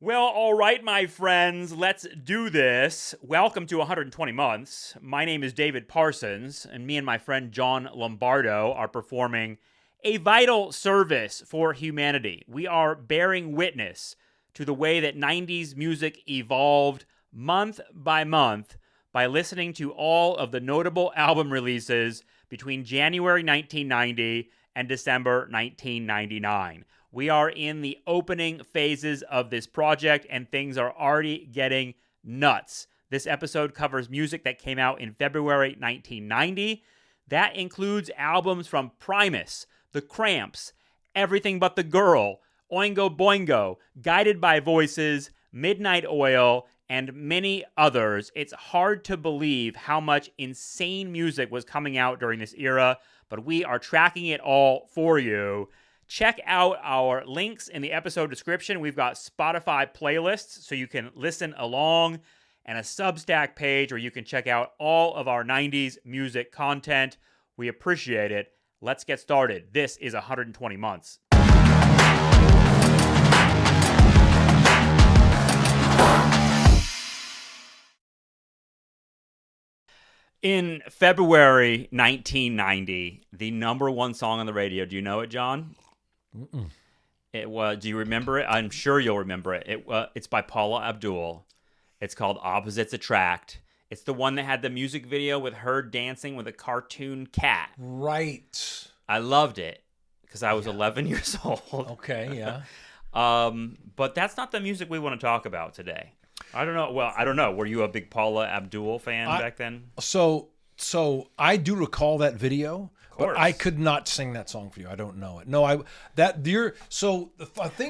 Well, all right, my friends, let's do this. Welcome to 120 Months. My name is David Parsons, and me and my friend John Lombardo are performing a vital service for humanity. We are bearing witness to the way that 90s music evolved month by month by listening to all of the notable album releases between January 1990 and December 1999. We are in the opening phases of this project, and things are already getting nuts. This episode covers music that came out in February 1990. That includes albums from Primus, The Cramps, Everything But the Girl, Oingo Boingo, Guided by Voices, Midnight Oil, and many others. It's hard to believe how much insane music was coming out during this era, but we are tracking it all for you. Check out our links in the episode description. We've got Spotify playlists so you can listen along, and a Substack page where you can check out all of our 90s music content. We appreciate it. Let's get started. This is 120 Months. In February 1990, the number one song on the radio, do you know it, John? Mm-mm. It was. Do you remember it? I'm sure you'll remember it. It's by Paula Abdul. It's called Opposites Attract. It's the one that had the music video with her dancing with a cartoon cat. Right. I loved it because I was 11 years old. Okay, yeah. But that's not the music we want to talk about today. I don't know. Well, I don't know. Were you a big Paula Abdul fan back then? So I do recall that video, but I could not sing that song for you. I don't know it. No,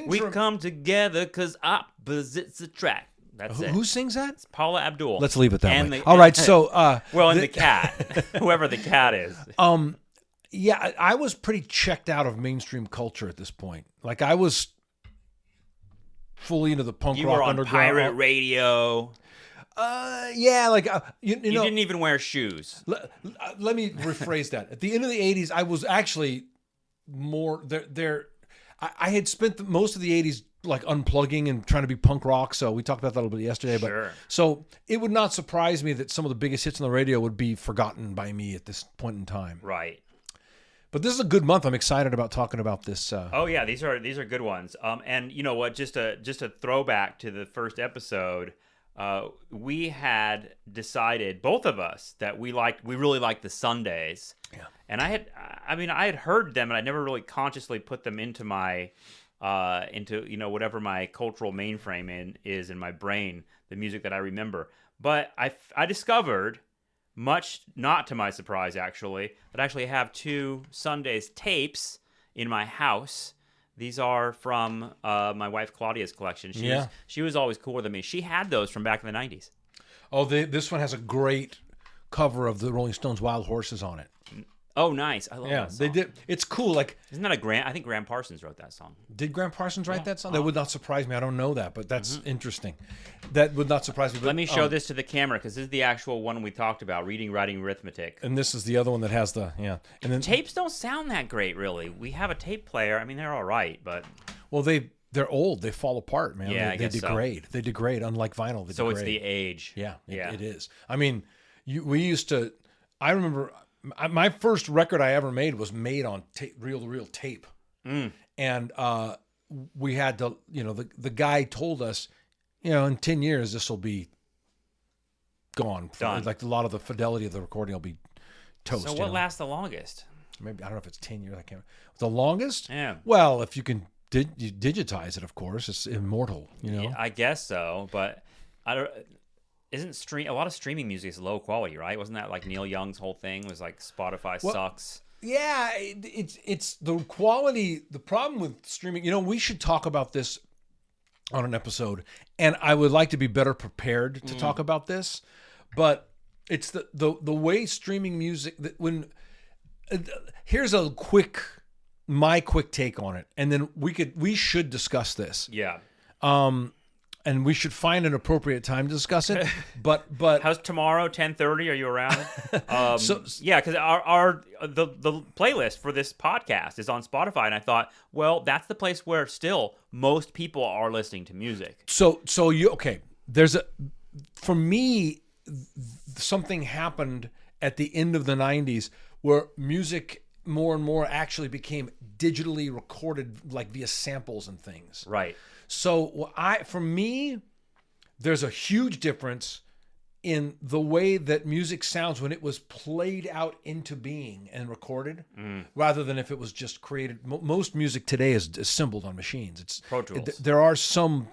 We come together because opposites attract. That's it. Who sings that? It's Paula Abdul. Let's leave it that way. All right. So, the cat, whoever the cat is. Yeah, I was pretty checked out of mainstream culture at this point. Like I was fully into the punk rock You were on underground. pirate radio. Yeah, like you know, You didn't even wear shoes. Let me rephrase that. At the end of the 80s, I was actually more there. I had spent most of the 80s like unplugging and trying to be punk rock. So we talked about that a little bit yesterday. Sure. But so it would not surprise me that some of the biggest hits on the radio would be forgotten by me at this point in time. Right. But this is a good month. I'm excited about talking about this. Oh yeah, these are good ones. And you know what? Just a throwback to the first episode. We had decided, both of us, that we really liked the Sundays. Yeah. And I had heard them, and I never really consciously put them into my whatever my cultural mainframe is in my brain, the music that I remember. But I discovered, much not to my surprise actually, that I actually have two Sundays tapes in my house. These are from my wife Claudia's collection. She was always cooler than me. She had those from back in the 90s. Oh, this one has a great cover of the Rolling Stones' Wild Horses on it. Oh, nice. I love that song. They did. It's cool. Like, isn't that a Grant? I think Graham Parsons wrote that song. Did Graham Parsons write that song? That would not surprise me. I don't know that, but that's interesting. That would not surprise me. But, let me show this to the camera because this is the actual one we talked about: reading, writing, arithmetic. And this is the other one that has the And then tapes don't sound that great, really. We have a tape player. I mean, they're all right, but they're old. They fall apart, man. Yeah, they degrade. So. They degrade, unlike vinyl. They degrade. It's the age. Yeah, it is. I mean, we used to. I remember. My first record I ever made was made on reel-to-reel tape. And we had to, the guy told us, in 10 years, this will be gone. Done. Like a lot of the fidelity of the recording will be toast. So what lasts the longest? Maybe, I don't know if it's 10 years. I can't. The longest? Yeah. Well, if you can digitize it, of course, it's immortal, Yeah, I guess so, but I don't... Isn't a lot of streaming music is low quality, right? Wasn't that like Neil Young's whole thing was like Spotify sucks? Yeah, it's the quality. The problem with streaming, we should talk about this on an episode, and I would like to be better prepared to talk about this. But it's the way streaming music here's my quick take on it, and then we should discuss this. Yeah. and we should find an appropriate time to discuss it. But how's tomorrow? 10:30? Are you around? So- yeah, because the playlist for this podcast is on Spotify, and I thought, well, that's the place where still most people are listening to music. so for me, something happened at the end of the 90s where music more and more actually became digitally recorded, like via samples and things. Right. So for me, there's a huge difference in the way that music sounds when it was played out into being and recorded, rather than if it was just created. Most music today is assembled on machines. It's Pro Tools. There's some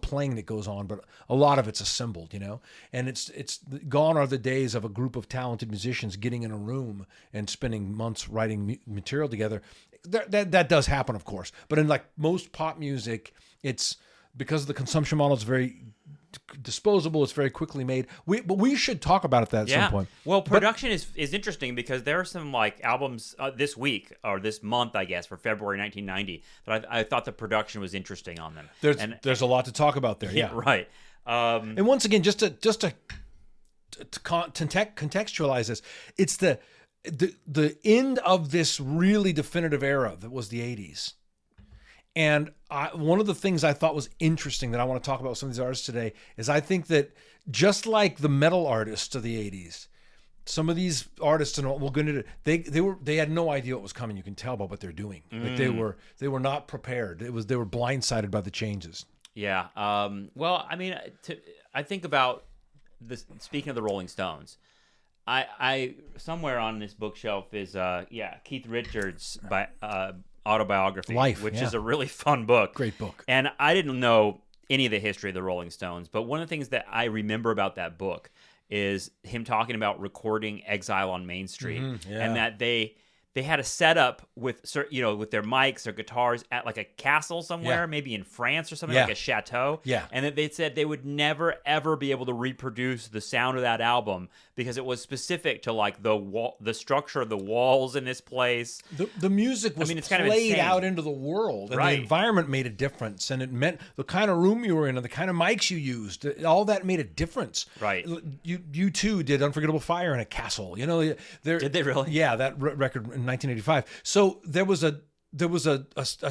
playing that goes on, but a lot of it's assembled, And it's gone are the days of a group of talented musicians getting in a room and spending months writing material together. That does happen, of course, but in like most pop music, it's because the consumption model is very disposable. It's very quickly made. But we should talk about it at some point. Well, production is interesting because there are some like albums this week or this month, I guess, for February 1990 that I thought the production was interesting on them. There's a lot to talk about there. Yeah, right. And once again, just to contextualize this, it's the end of this really definitive era that was the 80s. And one of the things I thought was interesting that I want to talk about with some of these artists today is I think that just like the metal artists of the 80s, some of these artists, and we'll get into it, they had no idea what was coming. You can tell by what they're doing. Like they were not prepared. They were blindsided by the changes. Yeah. Well, I mean, I think about this. Speaking of the Rolling Stones, I somewhere on this bookshelf is Keith Richards' autobiography, which is a really fun book. Great book. And I didn't know any of the history of the Rolling Stones, but one of the things that I remember about that book is him talking about recording Exile on Main Street, and that they had a setup with with their mics or guitars at like a castle somewhere, maybe in France or something, like a chateau. Yeah. And that they said they would never ever be able to reproduce the sound of that album because it was specific to like the structure of the walls in this place. The music was it's played kind of insane. out into the world, and the environment made a difference, and it meant the kind of room you were in and the kind of mics you used. All that made a difference. Right. You too did Unforgettable Fire in a castle. Did they really? Yeah, that record in 1985. So there was a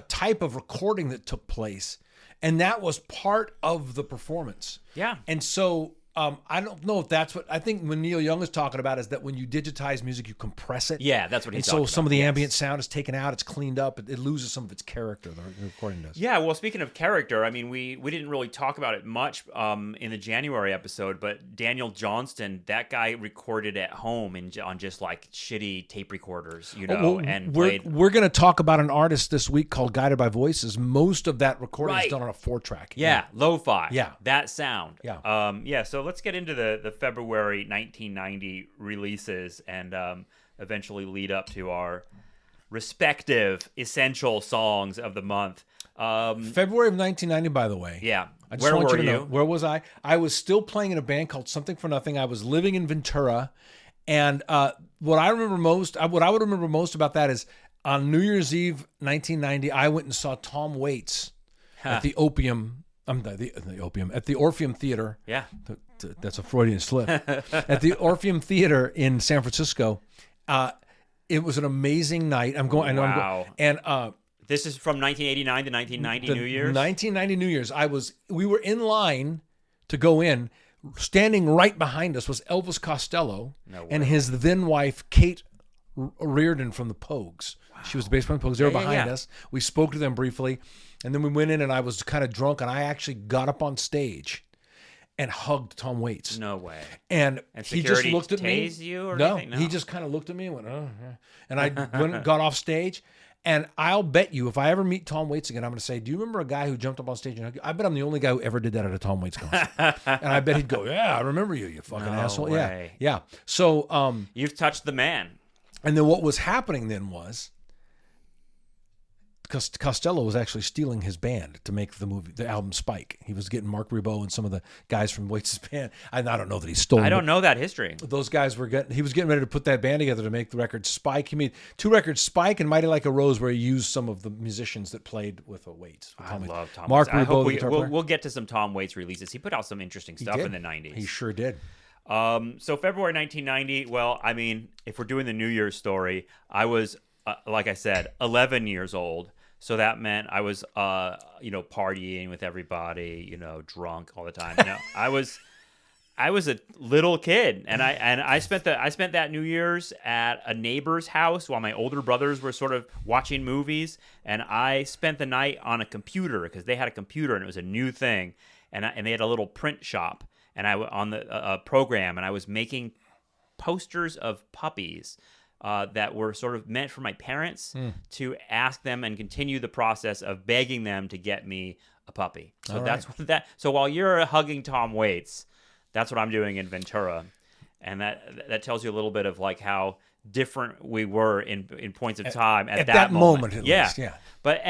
type of recording that took place, and that was part of the performance. Yeah. And so I don't know if that's what I think when Neil Young is talking about is that when you digitize music, you compress it. Yeah, that's what he's talking about. And so some of the ambient sound is taken out, it's cleaned up, it loses some of its character, the recording does. Yeah, well, speaking of character, I mean, we didn't really talk about it much in the January episode, but Daniel Johnston, that guy recorded at home on just like shitty tape recorders, and we're going to talk about an artist this week called Guided by Voices. Most of that recording is done on a 4-track. Yeah, lo-fi. Yeah. That sound. Yeah. So let's get into the February 1990 releases and eventually lead up to our respective essential songs of the month. February of 1990, by the way. Yeah. I just want you to know, where was I? I was still playing in a band called Something for Nothing. I was living in Ventura. And what I would remember most about that is on New Year's Eve 1990, I went and saw Tom Waits at the Opium. At the Orpheum Theater. Yeah. That's a Freudian slip. At the Orpheum Theater in San Francisco. It was an amazing night. Wow. And this is from 1989 to 1990 New Year's? 1990 New Year's. We were in line to go in. Standing right behind us was Elvis Costello and his then wife, Kate Reardon from the Pogues. Wow. She was the bass player from the Pogues. They were behind us. We spoke to them briefly. And then we went in and I was kind of drunk and I actually got up on stage and hugged Tom Waits. No way. And he just looked at me. You or no, anything? No, he just kind of looked at me and went, oh, yeah. And I went and got off stage. And I'll bet you, if I ever meet Tom Waits again, I'm going to say, do you remember a guy who jumped up on stage? And I bet I'm the only guy who ever did that at a Tom Waits concert. And I bet he'd go, yeah, I remember you fucking asshole. Way. Yeah. So you've touched the man. And then what was happening then was Costello was actually stealing his band to make the album Spike. He was getting Mark Ribot and some of the guys from Waits' band. I don't know that he stole. I don't know that history. Those guys he was getting ready to put that band together to make the record Spike. He made 2 records, Spike and Mighty Like a Rose, where he used some of the musicians that played with Waits. I love Tom Mark Waits. Ribot, we'll get to some Tom Waits releases. He put out some interesting stuff in the 90s. He sure did. So February 1990, well, I mean, if we're doing the New Year's story, I was, like I said, 11 years old. So that meant I was, partying with everybody, drunk all the time. I was a little kid, and I spent that New Year's at a neighbor's house while my older brothers were sort of watching movies, and I spent the night on a computer because they had a computer and it was a new thing, and they had a little print shop, and I on the program, and I was making posters of puppies. That were sort of meant for my parents to ask them and continue the process of begging them to get me a puppy. So that's what that. So while you're hugging Tom Waits, that's what I'm doing in Ventura, and that tells you a little bit of like how different we were in points of time at that moment. At least, yeah. But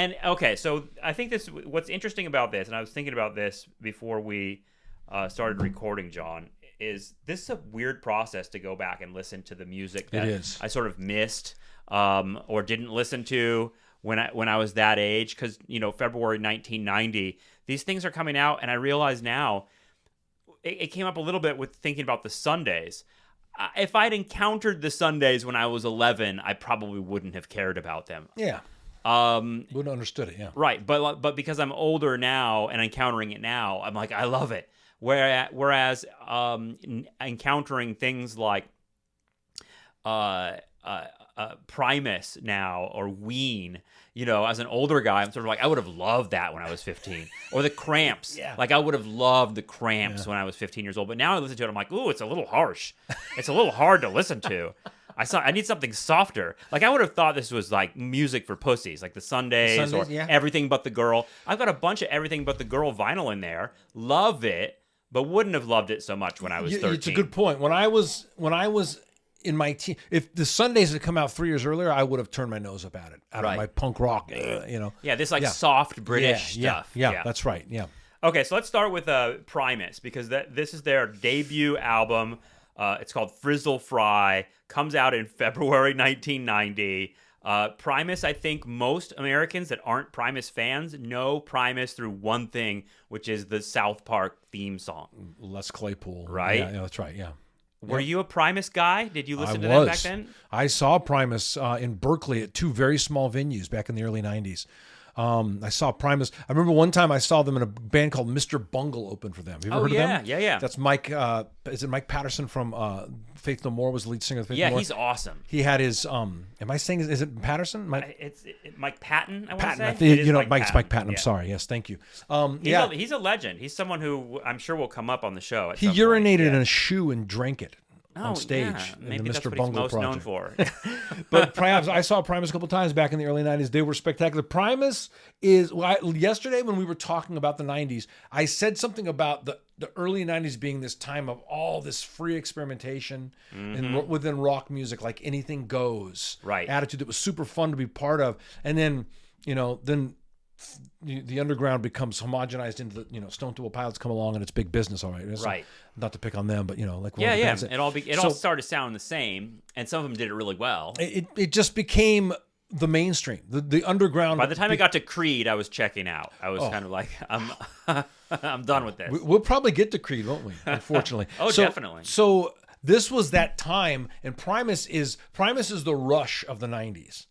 so I think what's interesting about this, and I was thinking about this before we started recording, John. Is this a weird process to go back and listen to the music that I sort of missed or didn't listen to when I was that age? Because February 1990, these things are coming out, and I realize now it came up a little bit with thinking about the Sundays. If I'd encountered the Sundays when I was 11, I probably wouldn't have cared about them. Yeah. Wouldn't have understood it. Yeah. Right, but because I'm older now and encountering it now, I'm like, I love it. Whereas encountering things like Primus now or Ween, as an older guy, I'm sort of like, I would have loved that when I was 15. Or the Cramps. Yeah. Like, I would have loved the Cramps when I was 15 years old. But now I listen to it, I'm like, ooh, it's a little harsh. It's a little hard to listen to. I need something softer. Like, I would have thought this was like music for pussies, like the Sundays or Everything But the Girl. I've got a bunch of Everything But the Girl vinyl in there. Love it. But wouldn't have loved it so much when I was 13. It's a good point. When I was in my teen, if the Sundays had come out 3 years earlier, I would have turned my nose up at it. Out of my punk rock, Yeah, this soft British stuff. Yeah, that's right. Yeah. Okay, so let's start with Primus, because this is their debut album. It's called Frizzle Fry. Comes out in February 1990. Primus, I think most Americans that aren't Primus fans know Primus through one thing, which is the South Park theme song. Les Claypool. Right? Yeah, that's right, yeah. Were you a Primus guy? Did you listen to that back then? I saw Primus in Berkeley at 2 very small venues back in the early 90s. I saw Primus. I remember one time I saw them in a band called Mr. Bungle open for them. Have you ever heard of them? Yeah. That's Mike. Is it Mike Patterson from Faith No More? Was the lead singer of Faith No More? Yeah, he's awesome. He had his. Am I saying? Is it Patterson? It's Mike Patton. I want Patton. to say. Mike Patton. I'm sorry. Yes, thank you. He's a legend. He's someone who I'm sure will come up on the show. He urinated in a shoe and drank it. On stage, yeah. Maybe in the that's Mr. what Bungle he's most known for. But perhaps I saw Primus a couple times back in the early 90s. They were spectacular. Primus is yesterday when we were talking about the 90s, I said something about the early 90s being this time of all this free experimentation within rock music, like anything goes attitude that was super fun to be part of. And then the underground becomes homogenized into the Stone Temple Pilots come along and it's big business, all right. Right. Not to pick on them, but like it all started sounding the same, and some of them did it really well. It just became the mainstream, the underground. By the time it got to Creed, I was checking out. I was kind of like, I'm done with this. We'll probably get to Creed, won't we? Unfortunately. Definitely. So this was that time, and Primus is the Rush of the 90s.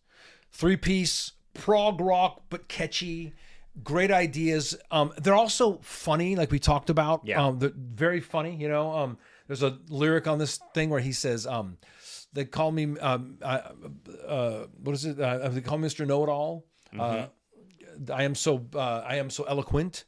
3-piece. Prog rock, but catchy, great ideas. They're also funny, like we talked about. Yeah. They're very funny, There's a lyric on this thing where he says, they call me, what is it? They call me Mr. Know-It-All. I am so eloquent.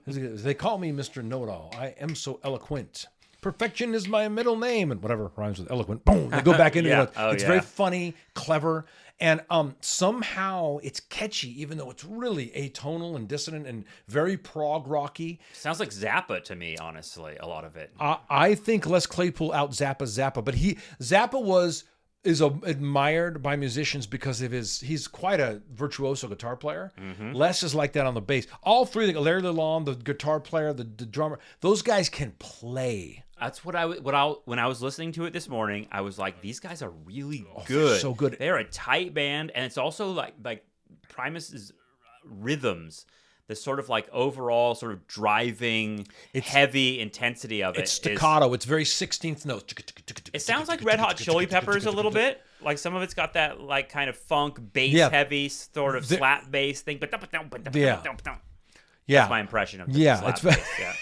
They call me Mr. Know-It-All. I am so eloquent. Perfection is my middle name, and whatever rhymes with eloquent. Boom! They go back into it. It's very funny, clever, and somehow it's catchy, even though it's really atonal and dissonant and very prog rocky. Sounds like Zappa to me, honestly. A lot of it. I think Les Claypool out Zappa, but Zappa was is admired by musicians because of he's quite a virtuoso guitar player. Les is like that on the bass. All three, Larry Lalonde, the guitar player, the drummer, those guys can play. That's when I was listening to it this morning, I was like, these guys are really good. They're so good. They're a tight band, and it's also like Primus's rhythms, the sort of like overall sort of driving, heavy intensity of it. It's staccato. It's very 16th notes. It sounds like Red Hot Chili Peppers a little bit. Like some of it's got that like kind of funk, bass heavy sort of slap bass thing. Yeah. That's my impression of the slap bass. Yeah.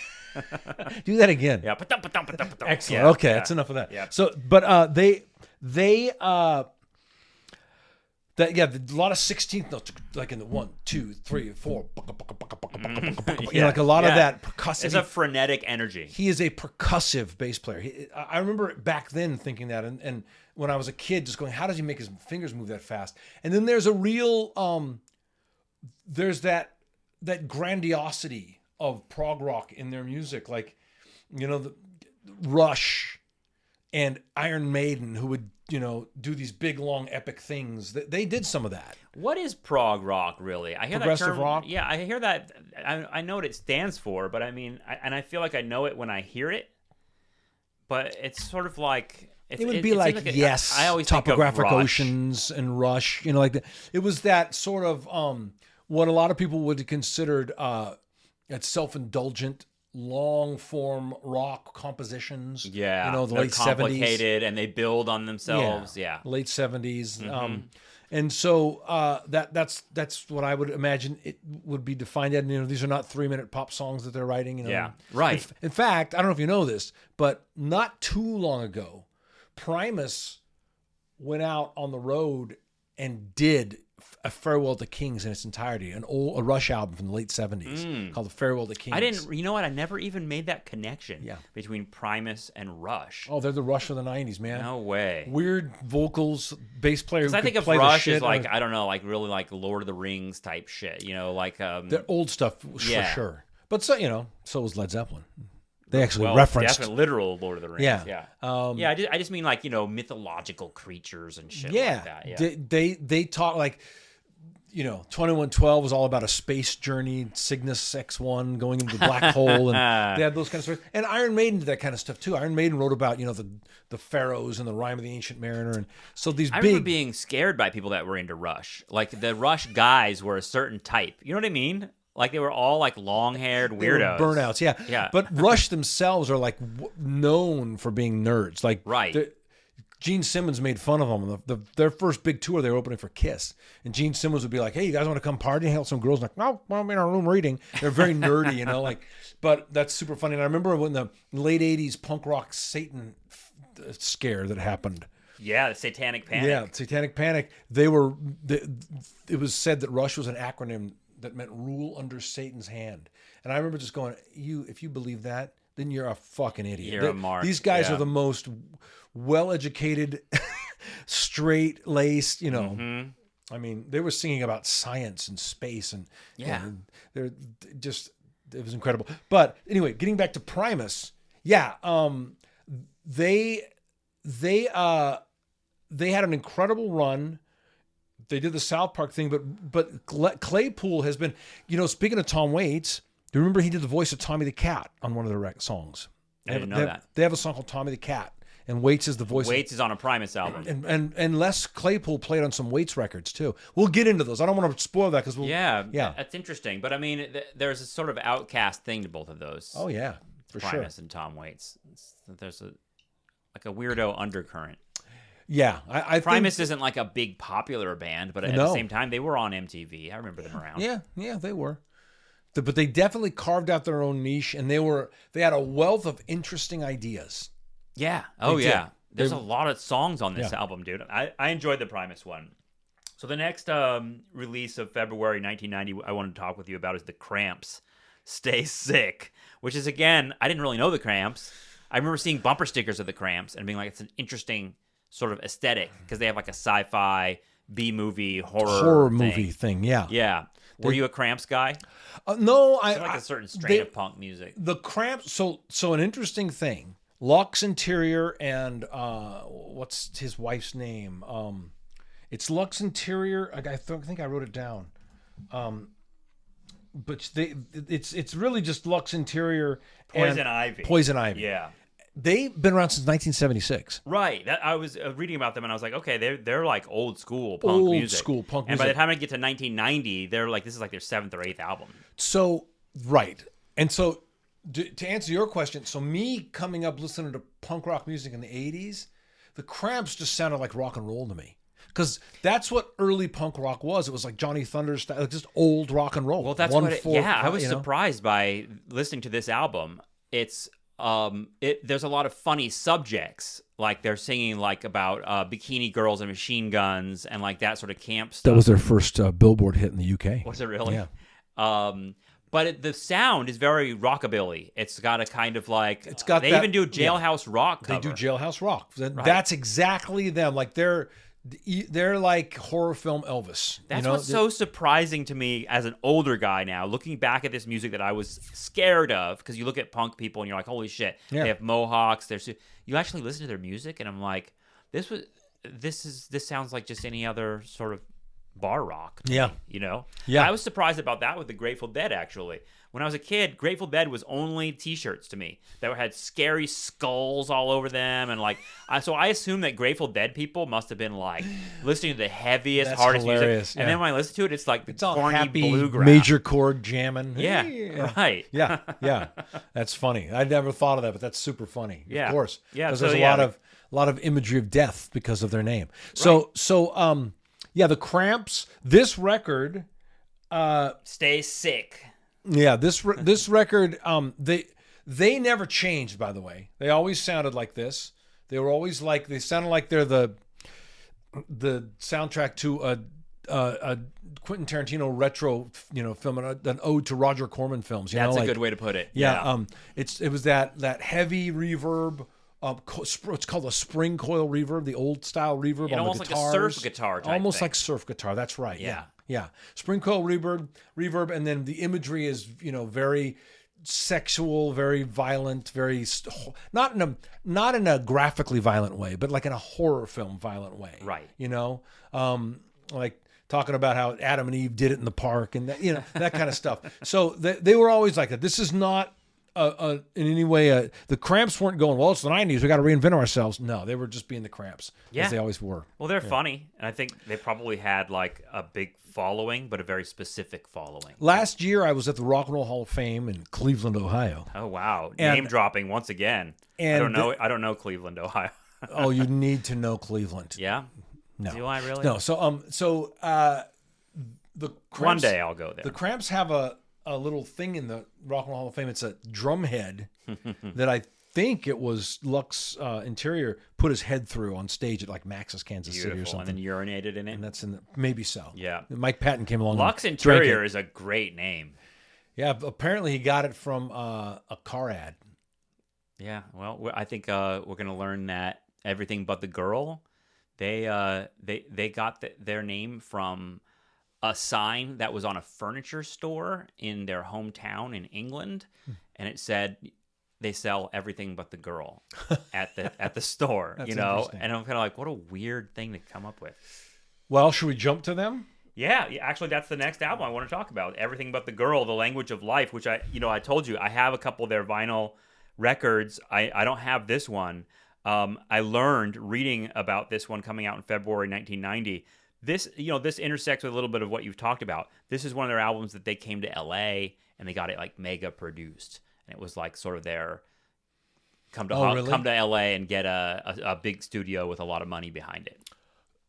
Do that again. Yeah. Excellent. Yeah, okay, that's enough of that. Yeah. So, but they a lot of 16th notes, like in the 1, 2, 3, 4. Like a lot of that percussive. It's a frenetic energy. He is a percussive bass player. I remember back then thinking that, and when I was a kid, just going, how does he make his fingers move that fast? And then there's a real, there's that grandiosity of prog rock in their music, like, the Rush and Iron Maiden, who would do these big long epic things. They did some of that. What is prog rock really? I hear progressive that term, rock. Yeah, I hear that. I know what it stands for, but I mean, I feel like I know it when I hear it. But it's sort of like it would be like Yes, I always Topographic think of Oceans and Rush. Like that. It was that sort of what a lot of people would have considered self-indulgent, long-form rock compositions. Yeah, the they're late complicated 70s. and they build on themselves. Yeah. Late 70s. And so that's what I would imagine it would be defined as. These are not 3-minute pop songs that they're writing. Yeah, right. In fact, I don't know if you know this, but not too long ago, Primus went out on the road and did a Farewell to Kings in its entirety, a Rush album from the late 70s called The Farewell to Kings. You know what? I never even made that connection between Primus and Rush. Oh, they're the Rush of the 90s, man. No way. Weird vocals, bass player. Because I think of Rush as like, I don't know, like really like Lord of the Rings type shit, like... Their old stuff, for sure. But so was Led Zeppelin. They actually referenced definitely literal Lord of the Rings. Yeah. I just mean like mythological creatures and shit like that. Yeah. They talk like 2112 was all about a space journey, Cygnus X1 going into the black hole, and they had those kind of stories. And Iron Maiden did that kind of stuff too. Iron Maiden wrote about the pharaohs and the Rime of the Ancient Mariner, and so these I remember being scared by people that were into Rush. Like the Rush guys were a certain type. You know what I mean? Like they were all like long-haired weirdos. Burnouts, yeah. But Rush themselves are like known for being nerds. Like Gene Simmons made fun of them. Their first big tour, they were opening for Kiss. And Gene Simmons would be like, hey, you guys want to come party? And some girls like, no, I'm in our room reading. They're very nerdy, but that's super funny. And I remember when the late 80s punk rock Satan scare that happened. Yeah, the Satanic Panic. Yeah, Satanic Panic. It was said that Rush was an acronym that meant rule under Satan's hand. And I remember just going, if you believe that, then you're a fucking idiot. You're a mark. These guys are the most well-educated, straight-laced, I mean, they were singing about science and space and they're just, it was incredible. But anyway, getting back to Primus, they had an incredible run. They did the South Park thing, but Claypool has been, speaking of Tom Waits, do you remember he did the voice of Tommy the Cat on one of their songs? I didn't know that. They have a song called Tommy the Cat, and Waits is the voice. Waits is on a Primus album. And Les Claypool played on some Waits records too. We'll get into those. I don't want to spoil that because yeah, that's interesting. But I mean, there's a sort of outcast thing to both of those. Oh yeah, for sure. Primus and Tom Waits. There's a weirdo undercurrent. Yeah, I Primus think, isn't like a big popular band, but at the same time, they were on MTV. I remember them around. Yeah, they were. But they definitely carved out their own niche, and they had a wealth of interesting ideas. Yeah. Oh, yeah. There's a lot of songs on this album, dude. I enjoyed the Primus one. So the next release of February 1990 I want to talk with you about is the Cramps, Stay Sick, which is, again, I didn't really know the Cramps. I remember seeing bumper stickers of the Cramps and being like, it's an interesting sort of aesthetic because they have like a sci-fi B-movie horror movie thing. Yeah. Were you a Cramps guy? No, I like a certain strain of punk music. The Cramps. So an interesting thing. Lux Interior and what's his wife's name? It's Lux Interior. I think I wrote it down. But it's really just Lux Interior and Poison Ivy. Yeah. They've been around since 1976. Right. I was reading about them and I was like, okay, they're like old school punk music. And by the time I get to 1990, they're like, this is like their 7th or 8th album. So, right. And so to answer your question, so me coming up listening to punk rock music in the 80s, the Cramps just sounded like rock and roll to me. Because that's what early punk rock was. It was like Johnny Thunder's style, like just old rock and roll. Well, that's I was surprised by listening to this album. It's there's a lot of funny subjects, like they're singing like about bikini girls and machine guns and like that sort of camp stuff. That was their first Billboard hit in the UK. Was it really? Yeah. But the sound is very rockabilly. It's got a kind of like they that, even do Jailhouse Rock cover. They do Jailhouse Rock. That's exactly them. Like they're like horror film Elvis. That's what's so surprising to me as an older guy now, looking back at this music that I was scared of, because you look at punk people and you're like, holy shit, they have mohawks. You actually listen to their music and I'm like, this sounds like just any other sort of bar rock. Yeah. Yeah. I was surprised about that with the Grateful Dead, actually. When I was a kid, Grateful Dead was only T-shirts to me that had scary skulls all over them, and so I assumed that Grateful Dead people must have been like listening to the heaviest, hardest music. And then when I listen to it, it's like it's corny happy bluegrass, major chord jamming. Yeah, right. Yeah. That's funny. I never thought of that, but that's super funny. Yeah, of course. Yeah, because there's a lot of imagery of death because of their name. So the Cramps. This record, Stay Sick. Yeah, this record, they never changed. By the way, they always sounded like this. They sounded like they're the soundtrack to a Quentin Tarantino retro, film, an ode to Roger Corman films. That's a good way to put it. Yeah. It was that heavy reverb. It's called a spring coil reverb, the old style reverb on the guitars. Almost like a surf guitar type Almost thing. like surf guitar. That's right. Yeah. Spring coil reverb, and then the imagery is very sexual, very violent, very not in a graphically violent way, but like in a horror film violent way. Right. Like talking about how Adam and Eve did it in the park and that, that kind of stuff. So they were always like that. This is not in any way the Cramps weren't going, well, it's the 90s, we got to reinvent ourselves. No, they were just being the Cramps, as they always were. Well, they're funny, and I think they probably had like a big following, but a very specific following. Last year I was at the Rock and Roll Hall of Fame in Cleveland, Ohio. Oh wow. Name dropping once again. And I don't know Cleveland, Ohio. Oh, you need to know Cleveland. Yeah? No. Do I really? No. So the Cramps, one day I'll go there. The Cramps have a little thing in the Rock and Roll Hall of Fame. It's a drum head that I think it was Lux Interior put his head through on stage at like Max's Kansas City or something. And then urinated in it. And that's maybe so. Yeah. Mike Patton came along. Lux Interior is a great name. Yeah. Apparently he got it from a car ad. Yeah. Well, I think we're going to learn that Everything But the Girl, they got their name from a sign that was on a furniture store in their hometown in England, and it said they sell everything but the girl at the store. And I'm kind of like, what a weird thing to come up with. Well, should we jump to them? Yeah, actually, that's the next album I want to talk about. Everything But the Girl, The Language of Life, which I told you I have a couple of their vinyl records. I don't have this one. I learned reading about this one coming out in February 1990. This intersects with a little bit of what you've talked about. This is one of their albums that they came to LA and they got it like mega produced. And it was like sort of their come to LA and get a big studio with a lot of money behind it.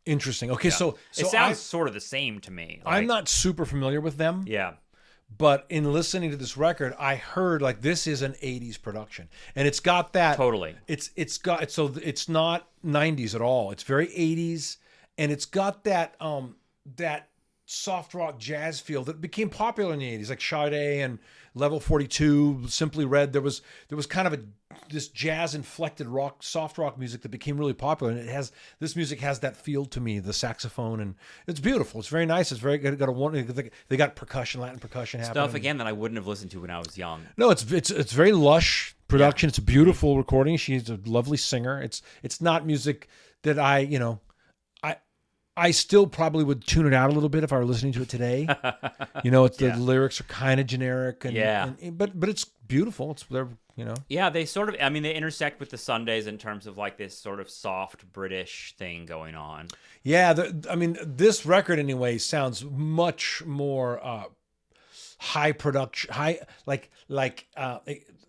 Interesting. Okay, so it sounds sort of the same to me. I'm not super familiar with them. Yeah. But in listening to this record, I heard like this is an 80s production. And it's got that totally. It's not 90s at all. It's very 80s. And it's got that soft rock jazz feel that became popular in the 80s, like Sade and Level 42, Simply Red. There was kind of this jazz inflected soft rock music that became really popular, and this music has that feel to me, the saxophone, and it's beautiful. It's very nice. It's very good. They got Latin percussion happening. Stuff again that I wouldn't have listened to when I was young. No, it's very lush production. It's a beautiful recording. She's a lovely singer. It's not music that I still probably would tune it out a little bit if I were listening to it today. The lyrics are kind of generic, but it's beautiful. Yeah, they sort of. I mean, they intersect with the Sundays in terms of like this sort of soft British thing going on. Yeah, this record anyway sounds much more high production,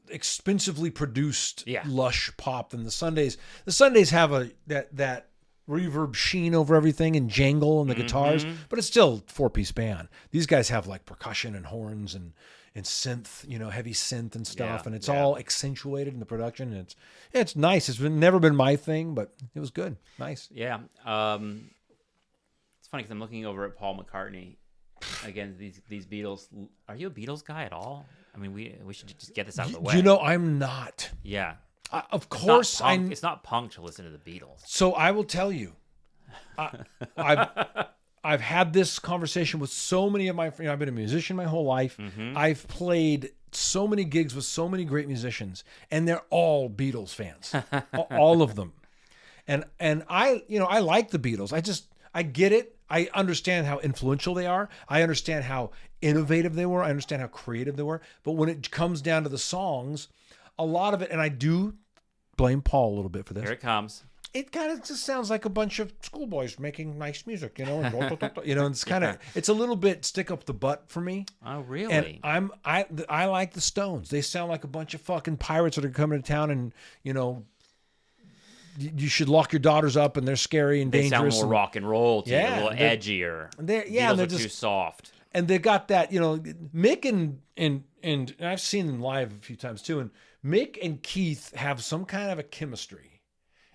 expensively produced, lush pop than the Sundays. The Sundays have that reverb sheen over everything and jangle and the guitars, but it's still 4-piece band. These guys have like percussion and horns and synth, heavy synth and stuff, and it's all accentuated in the production. And it's nice. It's never been my thing, but it was good. Nice. Yeah. It's funny because I'm looking over at Paul McCartney. Again, these Beatles. Are you a Beatles guy at all? I mean, we should just get this out of the way. I'm not. Yeah. Of course, it's not punk to listen to the Beatles. So I will tell you, I've had this conversation with so many of my friends. I've been a musician my whole life. I've played so many gigs with so many great musicians, and they're all Beatles fans, all of them. And I like the Beatles. I get it. I understand how influential they are. I understand how innovative they were. I understand how creative they were. But when it comes down to the songs, a lot of it, and I do blame Paul a little bit for this. Here it comes. It kind of just sounds like a bunch of schoolboys making nice music, and it's kind of, it's a little bit stick up the butt for me. Oh, really? And I like the Stones. They sound like a bunch of fucking pirates that are coming to town, and you should lock your daughters up, and they're scary and dangerous. They sound more rock and roll to you, a little edgier. Beatles are too soft. And they got that, Mick and I've seen them live a few times too, and Mick and Keith have some kind of a chemistry.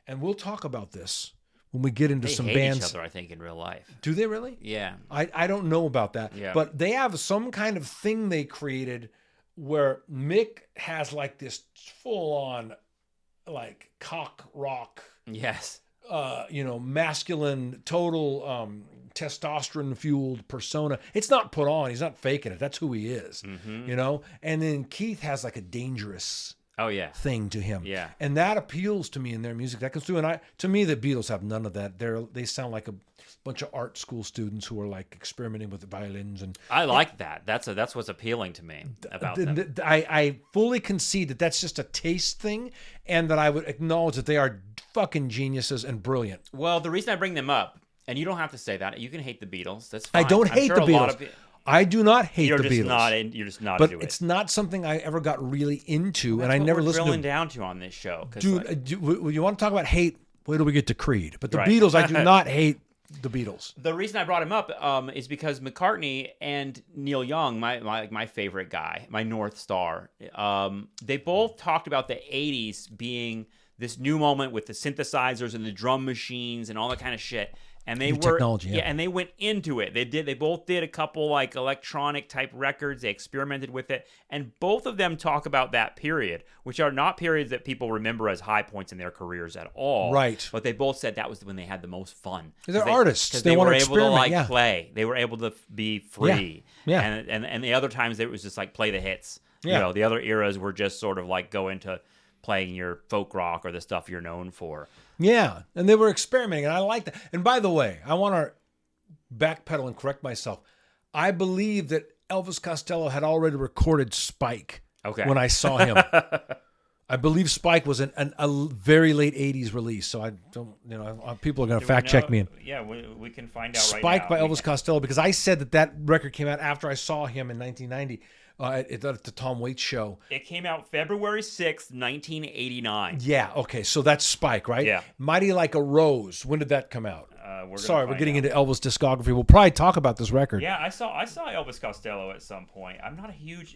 And we'll talk about this when we get into some bands. They hate each other, I think, in real life. Do they really? Yeah. I don't know about that. Yeah. But they have some kind of thing they created where Mick has like this full-on like cock rock. Yes. Masculine, total testosterone-fueled persona. It's not put on. He's not faking it. That's who he is. And then Keith has like a dangerous thing to him. Yeah. And that appeals to me in their music. That comes through. And to me, the Beatles have none of that. They sound like a bunch of art school students who are like experimenting with the violins. And I like that. That's what's appealing to me about them. I fully concede that that's just a taste thing, and that I would acknowledge that they are fucking geniuses and brilliant. Well, the reason I bring them up, and you don't have to say that. You can hate the Beatles. That's fine. I don't hate the Beatles. I do not hate the Beatles. You're just not but into it. It's not something I ever got really into, and I never listened to. Drilling down to on this show, dude. You want to talk about hate? Wait till we get to Creed. But the Beatles, I do not hate the Beatles. The reason I brought him up is because McCartney and Neil Young, my favorite guy, my North Star, they both talked about the 80s being this new moment with the synthesizers and the drum machines and all that kind of shit. And they technology, and they went into it. They both did a couple like electronic type records. They experimented with it, and both of them talk about that period, which are not periods that people remember as high points in their careers at all. Right. But they both said that was when they had the most fun. They're artists. Because they were able to play. They were able to be free. Yeah. And the other times it was just like play the hits. Yeah. The other eras were just sort of like go into playing your folk rock or the stuff you're known for. Yeah, and they were experimenting, and I like that. And by the way, I want to backpedal and correct myself. I believe that Elvis Costello had already recorded Spike when I saw him. I believe Spike was a very late 80s release, so I don't, people are going to fact check me. Yeah, we can find out right now. Spike by Elvis Costello, because I said that record came out after I saw him in 1990. At the Tom Waits show. It came out February 6th, 1989. Yeah, okay, so that's Spike, right? Yeah. Mighty Like a Rose, when did that come out? We're getting into Elvis discography. We'll probably talk about this record. Yeah, I saw Elvis Costello at some point. I'm not a huge,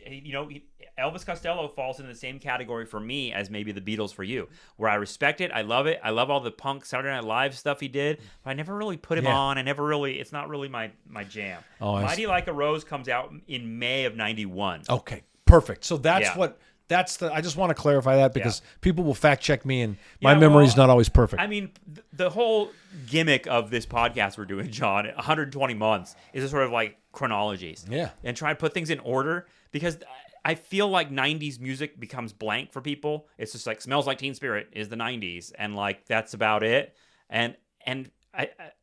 Elvis Costello falls into the same category for me as maybe the Beatles for you, where I respect it, I love it, I love all the punk Saturday Night Live stuff he did, but I never really put him on. It's not really my jam. Mighty Like a Rose comes out in May of 91. Okay, perfect. So that's I just want to clarify that because people will fact check me, and my memory's not always perfect. I mean, the whole gimmick of this podcast we're doing, John, 120 months, is a sort of like chronologies. Yeah. And try to put things in order, because I feel like 90s music becomes blank for people. It's just like Smells Like Teen Spirit is the 90s, and like that's about it. And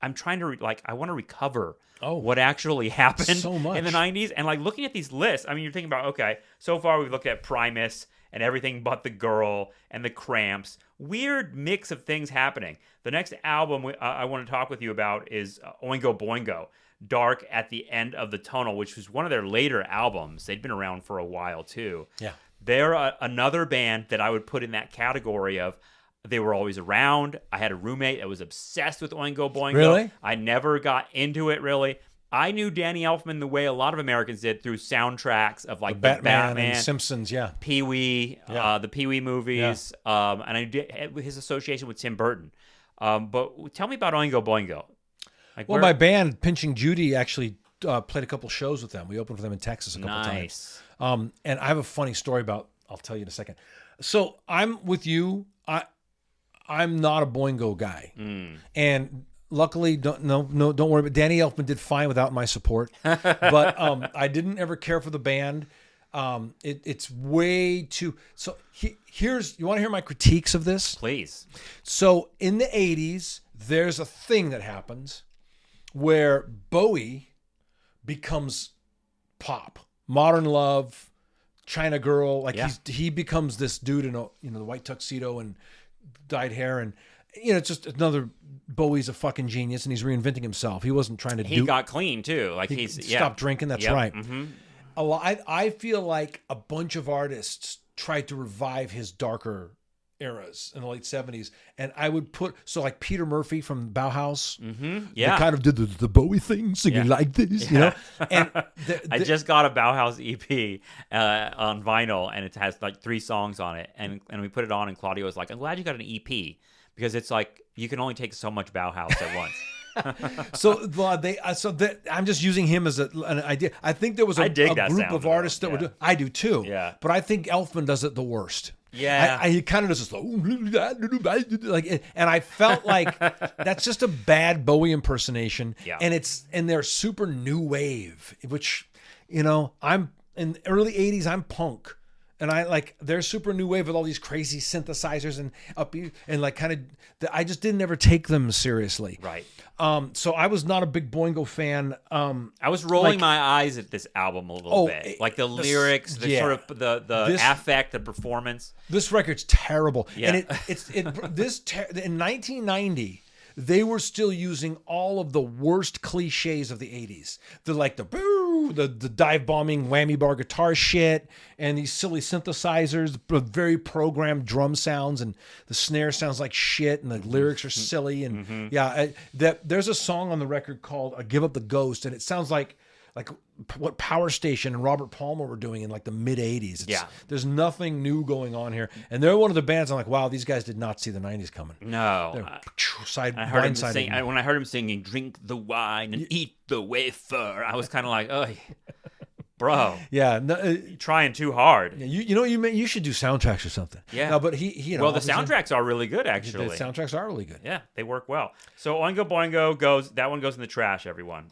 I'm trying to I want to recover what actually happened so much in the 90s. And like looking at these lists, I mean, you're thinking about, okay, so far we've looked at Primus and Everything But the Girl and the Cramps. Weird mix of things happening. The next album I want to talk with you about is Oingo Boingo, Dark at the End of the Tunnel, which was one of their later albums. They'd been around for a while too. Yeah. They're another band that I would put in that category of they were always around. I had a roommate that was obsessed with Oingo Boingo. Really? I never got into it really. I knew Danny Elfman the way a lot of Americans did through soundtracks of like the Batman and Simpsons, yeah. Pee-wee, the Pee-wee movies, and I did his association with Tim Burton. But tell me about Oingo Boingo. Like, my band, Pinching Judy, actually played a couple shows with them. We opened for them in Texas a couple times. And I have a funny story I'll tell you in a second. So I'm with you. I'm not a Boingo guy. And luckily, don't worry. But Danny Elfman did fine without my support. But I didn't ever care for the band. It's way too. So here's, you want to hear my critiques of this? Please. So in the 80s, there's a thing that happens where Bowie becomes pop, Modern Love, China Girl. Like he becomes this dude in the white tuxedo and dyed hair, and it's just another. Bowie's a fucking genius, and he's reinventing himself. He wasn't trying to. He got clean too. Like he stopped drinking. That's right. Mm-hmm. I feel like a bunch of artists tried to revive his darker eras in the late 70s, and I would put like Peter Murphy from Bauhaus, kind of did the Bowie thing, singing like this, you know. And I just got a Bauhaus EP on vinyl, and it has like 3 songs on it, and we put it on, and Claudia was like, "I'm glad you got an EP because it's like you can only take so much Bauhaus at once." I'm just using him as an idea. I think there was a group of artists that would do. I do too. Yeah. But I think Elfman does it the worst. Yeah. He kind of does this like, and I felt like that's just a bad Bowie impersonation. Yeah. And they're super new wave, which, I'm in the early 80s. I'm punk. And they're super new wave with all these crazy synthesizers and upbeat and like kind of, I just didn't ever take them seriously. Right. So I was not a big Boingo fan. I was rolling my eyes at this album a little bit. Like the lyrics, sort of the affect, the performance. This record's terrible. Yeah. And in 1990, they were still using all of the worst cliches of the 80s. The dive bombing whammy bar guitar shit and these silly synthesizers, very programmed drum sounds, and the snare sounds like shit and the lyrics are silly. And there's a song on the record called "Give Up the Ghost," and it sounds like what Power Station and Robert Palmer were doing in like the mid 80s. There's nothing new going on here. And they're one of the bands I'm like, wow, these guys did not see the 90s coming. No. When I heard him singing, "Drink the wine and eat the wafer," I was kind of like, oh, bro. Yeah. You're trying too hard. You should do soundtracks or something. Yeah. No, but the soundtracks are really good, actually. The soundtracks are really good. Yeah, they work well. So Oingo Boingo goes in the trash, everyone.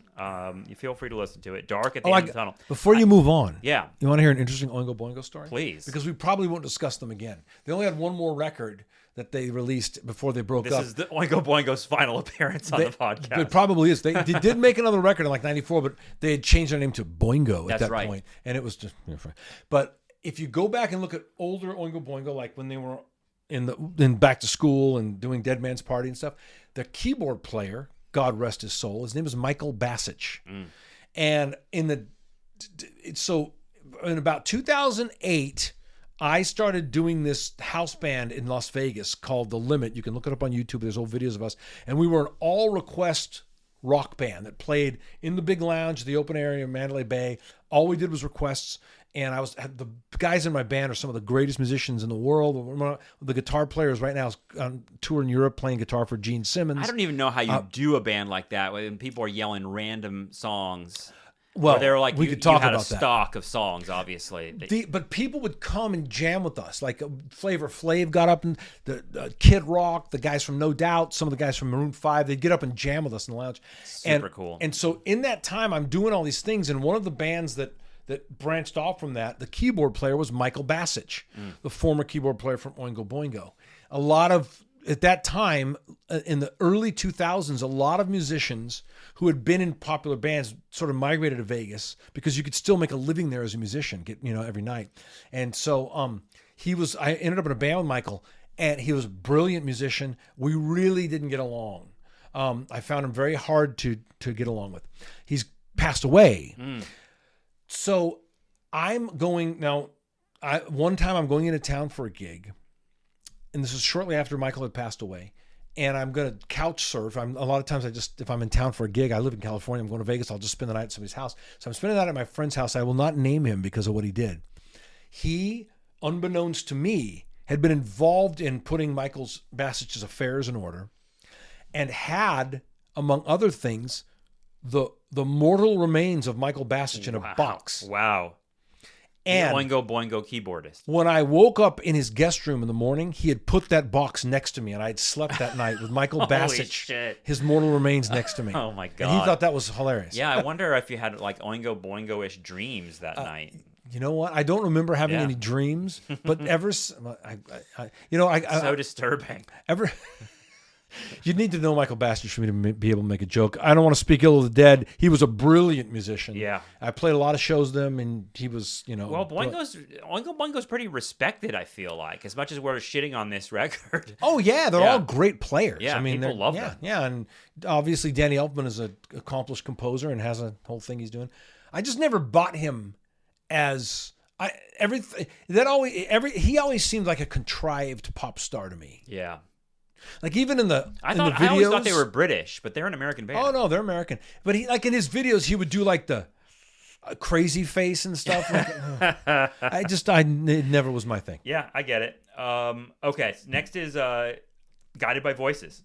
You feel free to listen to it. Dark at the End of the Tunnel. Before you move on, you want to hear an interesting Oingo Boingo story? Please. Because we probably won't discuss them again. They only had one more record that they released before they broke up. This is the Oingo Boingo's final appearance on the podcast. It probably is. They did make another record in like 94, but they had changed their name to Boingo at that point. And it was just, but if you go back and look at older Oingo Boingo, like when they were in back to school and doing Dead Man's Party and stuff, the keyboard player, God rest his soul, his name is Michael Bassich. And in about 2008, I started doing this house band in Las Vegas called The Limit. You can look it up on YouTube. There's old videos of us. And we were an all-request rock band that played in the big lounge, the open area of Mandalay Bay. All we did was requests. And the guys in my band are some of the greatest musicians in the world. The guitar player is right now on tour in Europe playing guitar for Gene Simmons. I don't even know how you do a band like that when people are yelling random songs. Well, they're like, we could talk about that. A stock of songs, obviously. But people would come and jam with us. Like Flavor Flav got up, and the Kid Rock, the guys from No Doubt, some of the guys from Maroon 5, they'd get up and jam with us in the lounge. Super cool. And so in that time, I'm doing all these things, and one of the bands that that branched off from that, the keyboard player was Michael Bassich, the former keyboard player from Oingo Boingo. A lot of, at that time, in the early 2000s, a lot of musicians who had been in popular bands sort of migrated to Vegas because you could still make a living there as a musician, every night. And so I ended up in a band with Michael, and he was a brilliant musician. We really didn't get along. I found him very hard to get along with. He's passed away. So I'm going now. One time I'm going into town for a gig, and this is shortly after Michael had passed away. And I'm going to couch surf. A lot of times if I'm in town for a gig, I live in California, I'm going to Vegas, I'll just spend the night at somebody's house. So I'm spending the night at my friend's house. I will not name him because of what he did. He, unbeknownst to me, had been involved in putting Michael Bassich's affairs in order, and had, among other things, the mortal remains of Michael Bassich in a box. Wow. And the Oingo Boingo keyboardist. When I woke up in his guest room in the morning, he had put that box next to me, and I had slept that night with Michael Bassich, his mortal remains next to me. Oh my God. And he thought that was hilarious. Yeah, I wonder if you had like Oingo Boingo-ish dreams that night. You know what? I don't remember having any dreams, but so disturbing. You'd need to know Michael Bassich for me to be able to make a joke. I don't want to speak ill of the dead. He was a brilliant musician. Yeah. I played a lot of shows with him, and he was, Well, Oingo Boingo's pretty respected, I feel like, as much as we're shitting on this record. Oh, yeah. They're all great players. Yeah, people love them. Yeah, and obviously Danny Elfman is an accomplished composer and has a whole thing he's doing. I just never bought him as... he always seemed like a contrived pop star to me. Yeah. Like even in the I videos, always thought they were British, but they're an American band. Oh no, they're American. But he, like in his videos, he would do like the crazy face and stuff. Like, it never was my thing. Yeah, I get it. Okay, next is Guided by Voices.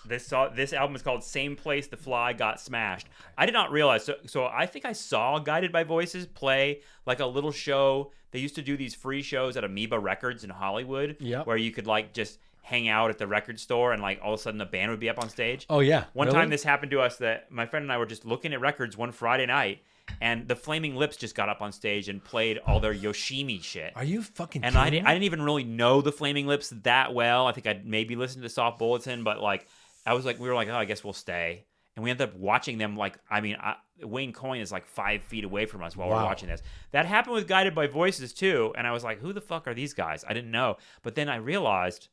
This album is called Same Place the Fly Got Smashed. I did not realize. So I think I saw Guided by Voices play like a little show. They used to do these free shows at Amoeba Records in Hollywood, where you could like just hang out at the record store and like all of a sudden the band would be up on stage. Oh yeah. One time this happened to us, that my friend and I were just looking at records one Friday night, and the Flaming Lips just got up on stage and played all their Yoshimi shit. Are you fucking And kidding me? I didn't even really know the Flaming Lips that well. I think I'd maybe listened to Soft Bulletin, but like we were like, oh, I guess we'll stay. And we ended up watching them. Like, Wayne Coyne is like 5 feet away from us while we're watching this. That happened with Guided by Voices too. And I was like, who the fuck are these guys? I didn't know. But then I realized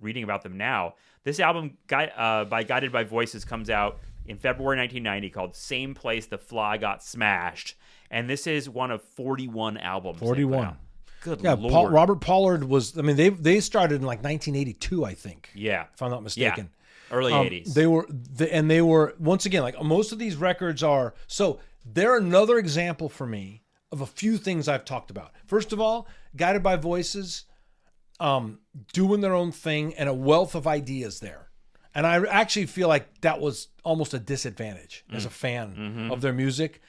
reading about them now, this album by Guided by Voices comes out in February 1990 called Same Place the Fly Got Smashed. And this is one of 41 albums. 41. Good Lord. Robert Pollard was, they started in like 1982, I think. Yeah. If I'm not mistaken. Yeah. Early 80s. They were, once again, like most of these records are, so they're another example for me of a few things I've talked about. First of all, Guided by Voices, doing their own thing and a wealth of ideas there. And I actually feel like that was almost a disadvantage as a fan of their music.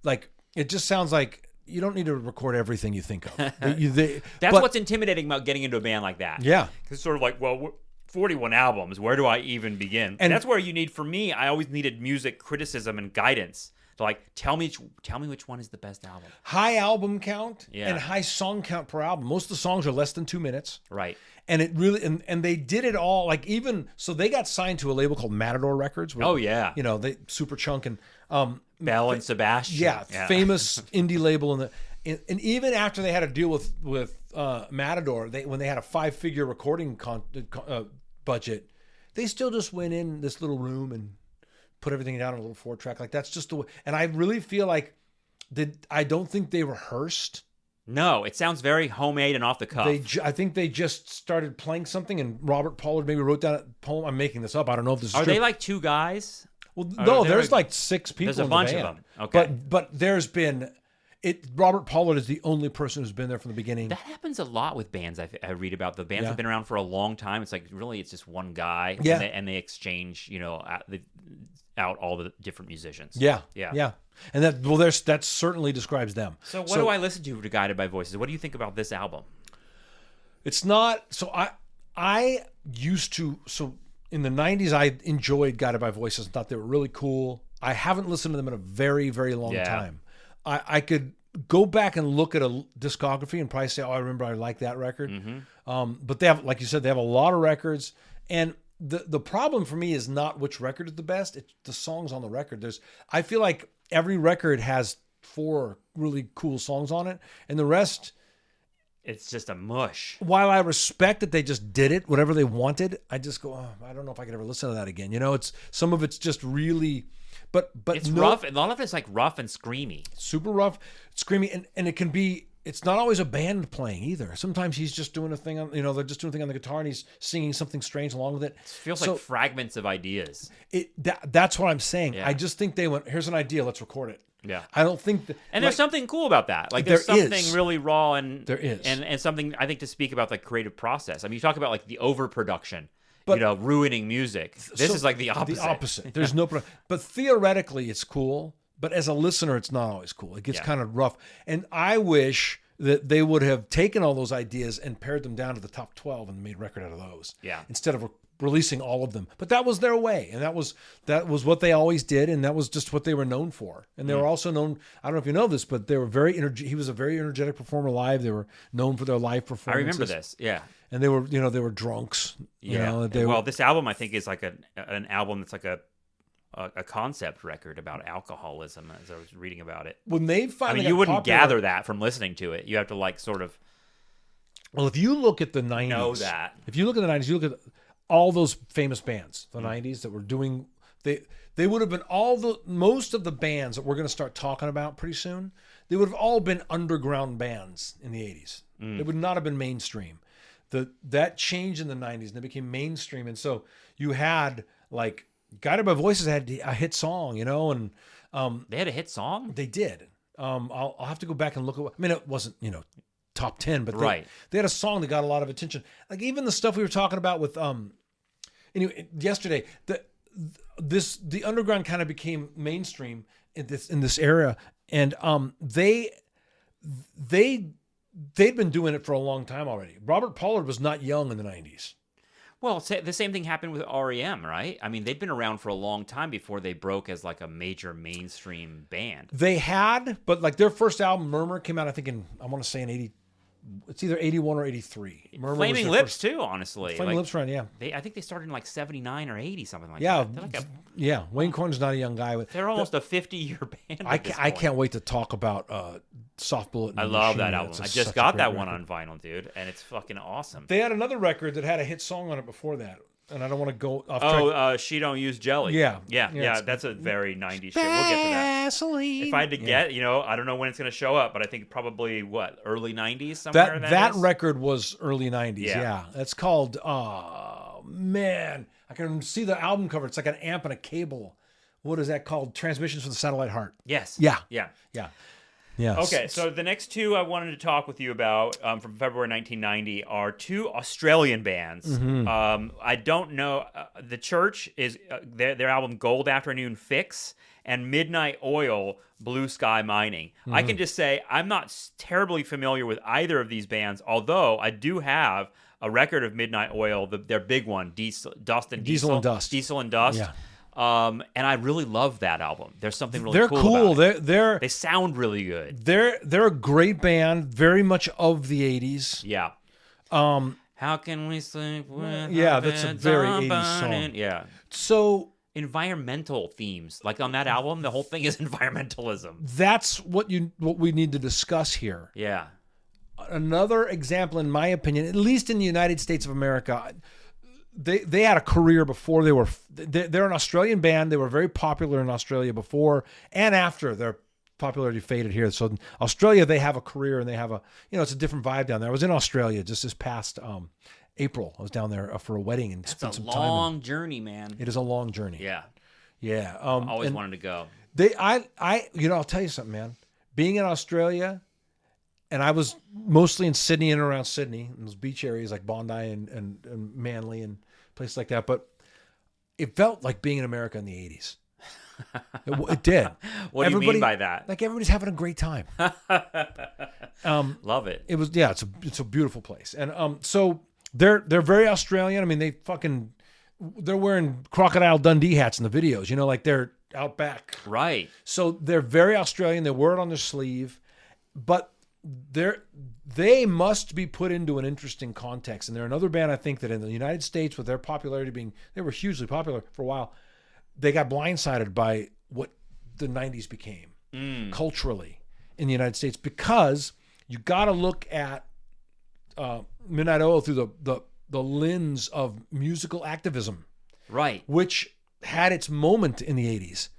Like, it just sounds like you don't need to record everything you think of. That's what's intimidating about getting into a band like that. Yeah. It's sort of like, well, 41 albums, where do I even begin? And that's where you need, for me, I always needed music criticism and guidance. To like, tell me which one is the best album. High album count and high song count per album. Most of the songs are less than 2 minutes. Right. And it really, and they did it all, like even, so they got signed to a label called Matador Records. Where, they Superchunk and Bell and Sebastian. Yeah, famous indie label. And even after they had to deal with Matador, when they had a 5-figure recording budget, they still just went in this little room and put everything down on a little 4-track. Like, that's just the way. And I really feel like I don't think they rehearsed. No, it sounds very homemade and off the cuff. I think they just started playing something, and Robert Pollard maybe wrote down a poem. I'm making this up. I don't know if this is true. Are they like 2 guys? Well, no, there's like 6 people. There's a bunch of them. Okay, but there's been Robert Pollard is the only person who's been there from the beginning. That happens a lot with bands I read about. The bands have been around for a long time. It's like, really, it's just one guy. Yeah. And they exchange, out all the different musicians. Yeah. And that certainly describes them. So what do I listen to Guided by Voices? What do you think about this album? It's not, so I used to, so in the 90s, I enjoyed Guided by Voices and thought they were really cool. I haven't listened to them in a very, very long time. I could go back and look at a discography and probably say, "Oh, I remember I like that record." Mm-hmm. But they have, like you said, they have a lot of records, and the problem for me is not which record is the best; it's the songs on the record. I feel like every record has 4 really cool songs on it, and the rest, it's just a mush. While I respect that they just did it, whatever they wanted, I just go, oh, I don't know if I could ever listen to that again. It's some of it's just really, but it's rough. A lot of it's like rough and screamy, super rough, screamy, and it can be. It's not always a band playing either. Sometimes he's just doing a thing on, they're just doing a thing on the guitar and he's singing something strange along with it. It feels like fragments of ideas. That's what I'm saying. Yeah. I just think they went, here's an idea, let's record it. Yeah. I don't think that, and there's something cool about that. Like there's something really raw and there is. And something I think to speak about the creative process. I mean, you talk about like the overproduction, ruining music. This is like the opposite. The opposite. There's no, but theoretically it's cool. But as a listener, it's not always cool. It gets kind of rough. And I wish that they would have taken all those ideas and pared them down to the top 12 and made a record out of those. Yeah. Instead of releasing all of them. But that was their way. And that was what they always did. And that was just what they were known for. And they were also known, I don't know if you know this, but they were he was a very energetic performer live. They were known for their live performances. I remember this. Yeah. And they were, they were drunks. This album I think is like an album that's like a concept record about alcoholism, as I was reading about it. When they finally you wouldn't gather that from listening to it. You have to like sort of. Well, if you look at the 90s, know that. If you look at the 90s, you look at all those famous bands, the 90s that were doing, they would have been most of the bands that we're going to start talking about pretty soon. They would have all been underground bands in the 80s. They would not have been mainstream. That changed in the 90s and they became mainstream. And so you had like. Guided by Voices had a hit song, and they had a hit song. They did. I'll have to go back and look at. I mean, it wasn't top 10, but they had a song that got a lot of attention. Like even the stuff we were talking about with anyway yesterday. The underground kind of became mainstream in this era, and they'd been doing it for a long time already. Robert Pollard was not young in the 90s. Well, the same thing happened with REM, right? I mean, they'd been around for a long time before they broke as like a major mainstream band. They had, but like their first album, Murmur, came out, I think I want to say in 80, it's either 81 or 83. Murmur Flaming Lips too, honestly. Flaming Lips, right? Yeah. I think they started in like 79 or 80, something like that. Yeah. Wayne Corn's not a young guy. They're almost a 50-year band. I can't wait to talk about Soft Bullet. I love that album. I just got that one on vinyl, dude, and it's fucking awesome. They had another record that had a hit song on it before that, and I don't want to go off track. She Don't Use Jelly. Yeah. That's a very 90s shit. We'll get to that. If I had to get, I don't know when it's going to show up, but I think probably early 90s somewhere. That record was early 90s. Yeah. That's called. Oh man, I can see the album cover. It's like an amp and a cable. What is that called? Transmissions for the Satellite Heart. Yes. Yeah. Yeah. Okay, so the next two I wanted to talk with you about from February 1990 are 2 Australian bands. Mm-hmm. I don't know. The Church is their album Gold Afternoon Fix and Midnight Oil Blue Sky Mining. Mm-hmm. I can just say I'm not terribly familiar with either of these bands, although I do have a record of Midnight Oil, their big one, Diesel and Dust. Yeah. And I really love that album. There's something really cool. About it. They sound really good. They're a great band, very much of the 80s. Yeah. How can we sleep with that's a very 80s song. Yeah. So environmental themes, like on that album, the whole thing is environmentalism. That's what we need to discuss here. Yeah. Another example, in my opinion, at least in the United States of America. They had a career before they're an Australian band. They were very popular in Australia before and after their popularity faded here. So in Australia, they have a career and they have it's a different vibe down there. I was in Australia just this past April. I was down there for a wedding and spent some time. It's a long journey, man. It is a long journey. Yeah. Yeah. Always wanted to go. I'll tell you something, man. Being in Australia, and I was mostly in Sydney and around Sydney, in those beach areas like Bondi and Manly and places like that. But it felt like being in America in the 80s. It did. What do you mean by that? Like everybody's having a great time. Love it. It was it's a beautiful place. And so they're very Australian. I mean, they're wearing Crocodile Dundee hats in the videos, like they're out back. Right. So they're very Australian. They wear it on their sleeve. but they must be put into an interesting context. And they're another band, I think, that in the United States, with their popularity being, they were hugely popular for a while, they got blindsided by what the 90s became culturally in the United States, because you got to look at Midnight Oil through the lens of musical activism, right? Which had its moment in the 80s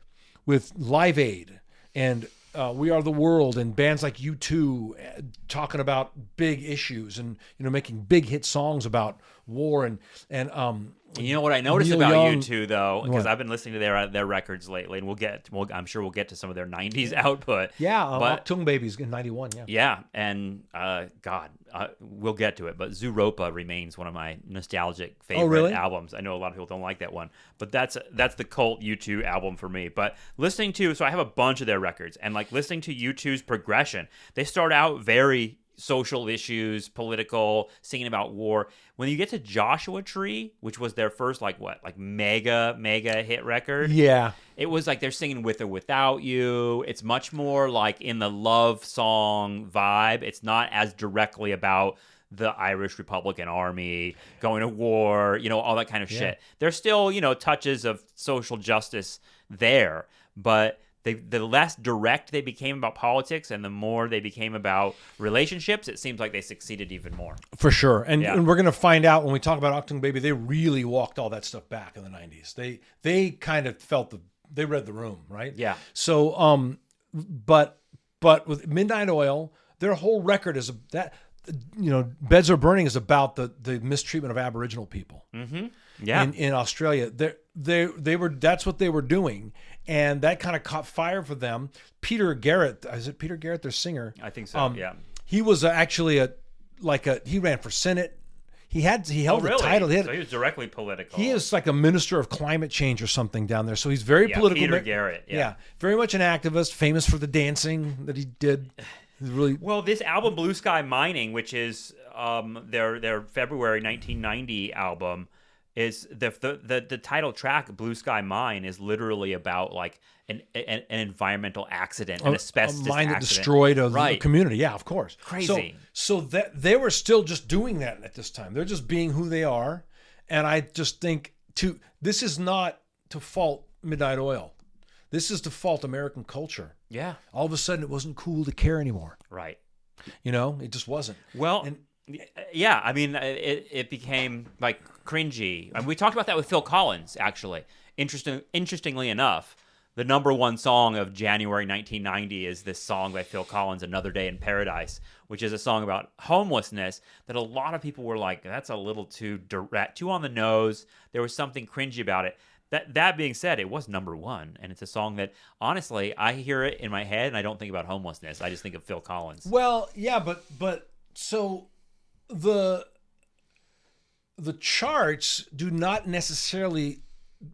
with Live Aid and We Are the World, and bands like U2 talking about big issues and making big hit songs about war and you know what I noticed Neil about Young, U2 though, because what? I've been listening to their records lately, and I'm sure we'll get to some of their '90s output. Yeah, but Achtung Babies in '91. yeah, and we'll get to it. But Zooropa remains one of my nostalgic favorite albums. I know a lot of people don't like that one, but that's the cult U2 album for me. But listening to, so I have a bunch of their records, and like listening to U2's progression, they start out very social issues, political, singing about war. When you get to Joshua Tree, which was their first mega hit record, yeah, it was like they're singing With or Without You. It's much more like in the love song vibe. It's not as directly about the Irish Republican Army going to war, all that kind of shit. There's still, touches of social justice there, but the less direct they became about politics and the more they became about relationships, it seems like they succeeded even more. For sure. And we're going to find out when we talk about Achtung Baby, they really walked all that stuff back in the 90s. They kind of they read the room, right? Yeah. So, but with Midnight Oil, their whole record is that, Beds Are Burning is about the mistreatment of Aboriginal people. Mm-hmm. Yeah. In Australia. That's what they were doing. And that kind of caught fire for them. Peter Garrett, is it Peter Garrett, their singer? I think so. Yeah. He was actually he ran for Senate. He held the title. So he was directly political. He is like a minister of climate change or something down there. So he's very political. Peter Garrett. Yeah. Very much an activist, famous for the dancing that he did. Really well. This album, Blue Sky Mining, which is their February 1990 album, is the title track, Blue Sky Mine, is literally about like an environmental accident, an asbestos a mine that accident. destroyed a community. Yeah, of course. Crazy. So that they were still just doing that at this time. They're just being who they are. And I just think this is not to fault Midnight Oil. This is to fault American culture. Yeah. All of a sudden it wasn't cool to care anymore. Right. It just wasn't. Well, yeah, I mean, it became like cringy. And we talked about that with Phil Collins, actually. Interestingly enough, the number one song of January 1990 is this song by Phil Collins, Another Day in Paradise, which is a song about homelessness that a lot of people were like, that's a little too direct, too on the nose. There was something cringy about it. That being said, it was number one, and it's a song that, honestly, I hear it in my head, and I don't think about homelessness. I just think of Phil Collins. Well, yeah, but so the charts do not necessarily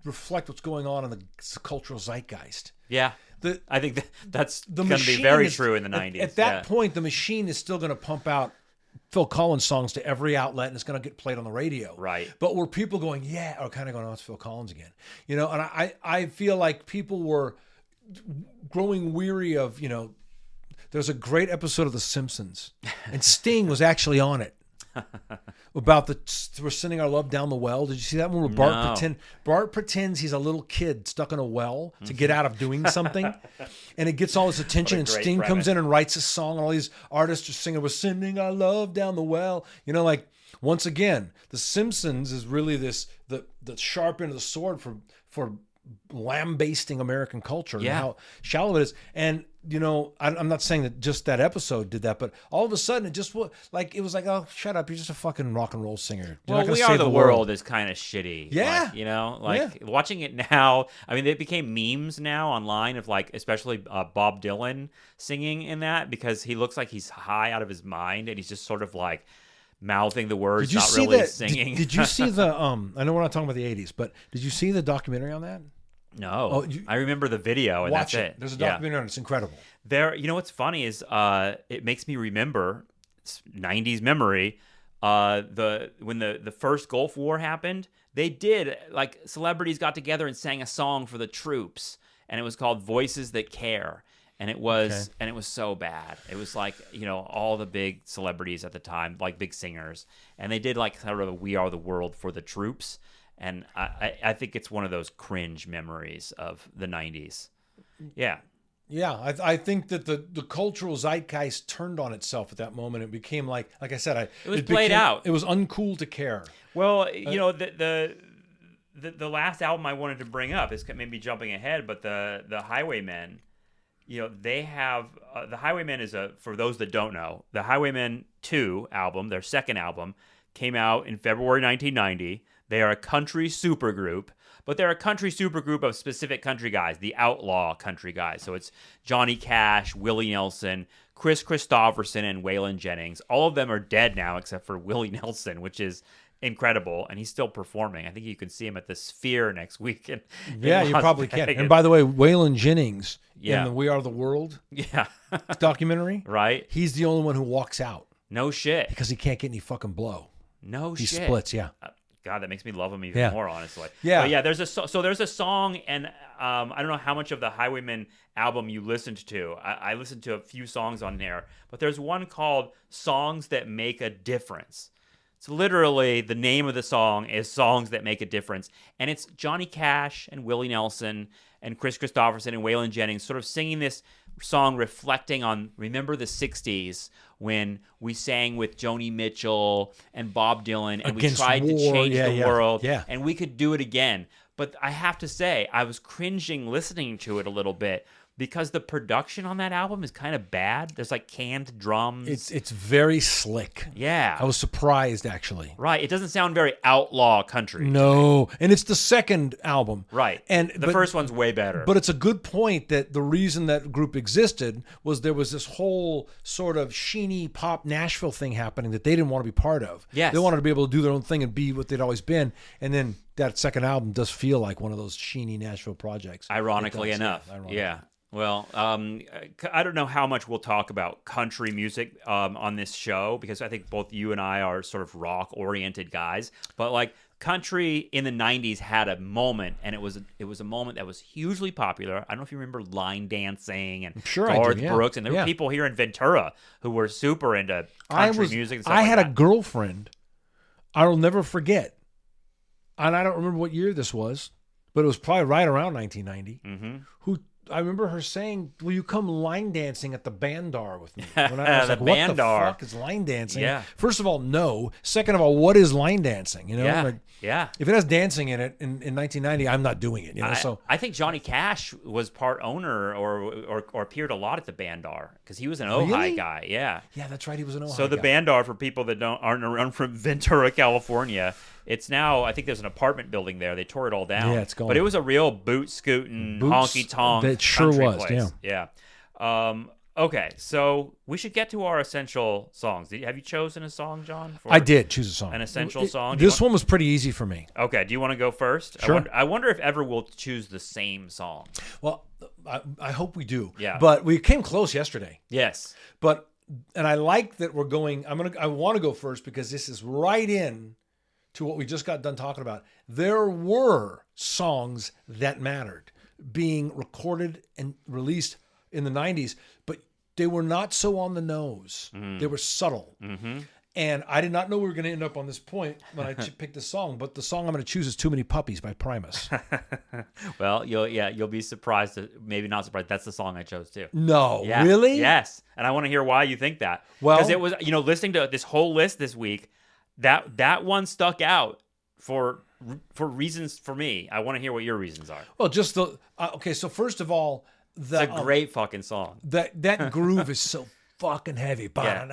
reflect what's going on in the cultural zeitgeist. Yeah, I think that's going to be machine very true in the 90s. At that point, the machine is still going to pump out Phil Collins songs to every outlet, and it's going to get played on the radio. Right. But were people going, yeah, or kind of going, oh, it's Phil Collins again? And I feel like people were growing weary of, there's a great episode of The Simpsons, and Sting was actually on it. About we're sending our love down the well. Did you see that one where Bart pretends he's a little kid stuck in a well to get out of doing something, and it gets all this attention, and Sting comes in and writes a song, and all these artists are singing, we're sending our love down the well. Once again, The Simpsons is really the sharp end of the sword for lambasting American culture and how shallow it is. And I'm not saying that just that episode did that, but all of a sudden it just it was like, oh, shut up, you're just a fucking rock and roll singer. Well, We Are the World is kind of shitty. Yeah. Watching it now, I mean, they became memes now online of especially Bob Dylan singing in that, because he looks like he's high out of his mind and he's just sort of like mouthing the words, not really singing. Did you see the I know we're not talking about the 80s, but did you see the documentary on that? No. I remember the video, and watch that's it. There's a documentary on it. It's incredible. What's funny is it makes me remember 90s memory. When the first Gulf War happened, they did, celebrities got together and sang a song for the troops, and it was called Voices That Care. And it was so bad. It was like, all the big celebrities at the time, like big singers, and they did like sort of a "We Are the World" for the troops. And I think it's one of those cringe memories of the 90s. Yeah. Yeah, I think that the cultural zeitgeist turned on itself at that moment. It became like I said, it was played out. It was uncool to care. Well, the last album I wanted to bring up is maybe jumping ahead, but the Highwaymen, they have the Highwaymen is for those that don't know, the Highwaymen 2 album, their second album, came out in February 1990. They are a country supergroup, but they're a country supergroup of specific country guys, the outlaw country guys. So it's Johnny Cash, Willie Nelson, Chris Christopherson, and Waylon Jennings. All of them are dead now except for Willie Nelson, which is incredible, and he's still performing. I think you can see him at the Sphere next week. You probably can. And by the way, Waylon Jennings in the "We Are the World" documentary, right? He's the only one who walks out. No shit. Because he can't get any fucking blow. No he shit. He splits, yeah. God, that makes me love him even more, honestly. Yeah. But yeah, there's a song, and I don't know how much of the Highwaymen album you listened to. I listened to a few songs on there, but there's one called "Songs That Make a Difference." It's literally the name of the song is "Songs That Make a Difference," and it's Johnny Cash and Willie Nelson and Chris Christopherson and Waylon Jennings sort of singing this song reflecting on, remember the 60s when we sang with Joni Mitchell and Bob Dylan and we tried to change the world and we could do it again. But I have to say, I was cringing listening to it a little bit because the production on that album is kind of bad. There's like canned drums. It's very slick. Yeah. I was surprised, actually. Right. It doesn't sound very outlaw country. No. And it's the second album. Right. And the first one's way better. But it's a good point that the reason that group existed was there was this whole sort of sheeny pop Nashville thing happening that they didn't want to be part of. Yes. They wanted to be able to do their own thing and be what they'd always been. And then that second album does feel like one of those sheeny Nashville projects. Ironically enough. Yeah. Well, I don't know how much we'll talk about country music on this show because I think both you and I are sort of rock-oriented guys. But like country in the 90s had a moment, and it was a moment that was hugely popular. I don't know if you remember line dancing and Garth Brooks, and there were people here in Ventura who were super into country music and stuff I like had that. A girlfriend, I'll never forget, and I don't remember what year this was, but it was probably right around 1990, who I remember her saying, "Will you come line dancing at the Bandar with me?" When I was the like, "What the Bandar. fuck is line dancing?" Yeah. First of all, no. Second of all, what is line dancing? Yeah. If it has dancing in it in 1990, I'm not doing it. So I think Johnny Cash was part owner or appeared a lot at the Bandar because he was an Ojai guy. Yeah. Yeah, that's right. He was an Ojai guy. So the Bandar, for people that aren't around from Ventura, California, it's now, I think there's an apartment building there. They tore it all down. Yeah, it's gone. But it was a real boot-scooting, honky-tonk It sure country was, place. Yeah. Okay, so we should get to our essential songs. Have you chosen a song, John? I did choose a song. An essential song? This one was pretty easy for me. Okay, do you want to go first? Sure. I wonder if ever we'll choose the same song. Well, I hope we do. Yeah. But we came close yesterday. Yes. And I like that we're going. I want to go first because this is right in to what we just got done talking about. There were songs that mattered being recorded and released in the 90s, but they were not so on the nose. They were subtle. Mm-hmm. And I did not know we were going to end up on this point when I picked this song, but the song I'm going to choose is "Too Many Puppies" by Primus. Well, you'll be surprised, maybe not surprised. That's the song I chose too. No, yeah. Really? Yes, and I want to hear why you think that. Well, because it was, listening to this whole list this week, that one stuck out for reasons for me. I want to hear what your reasons are. Well, just the okay. So first of all, it's a great fucking song. That groove is so fucking heavy. Yeah.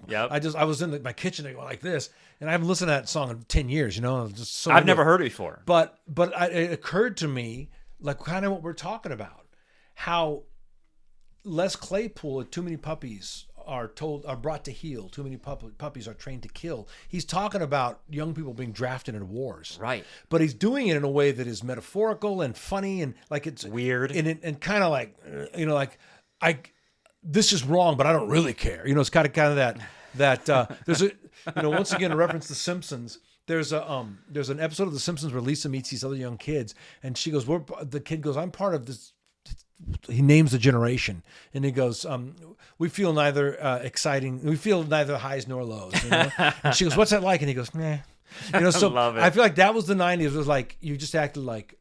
Yep. I was in my kitchen going like this, and I haven't listened to that song in 10 years. Just so I've never heard it before. But it occurred to me, like kind of what we're talking about, how Les Claypool at "Too Many Puppies" are brought to heel. Too many puppies are trained to kill. He's talking about young people being drafted into wars, right? But he's doing it in a way that is metaphorical and funny and like it's weird and kind of like this is wrong, but I don't really care. It's kind of that there's a once again a reference to Simpsons. There's an episode of The Simpsons where Lisa meets these other young kids, and she goes, the kid goes, "I'm part of this he names the generation, and he goes, we feel neither highs nor lows. You know? And she goes, what's that like? And he goes, nah. You know, so Love it. I feel like that was the 90s. It was like you just acted like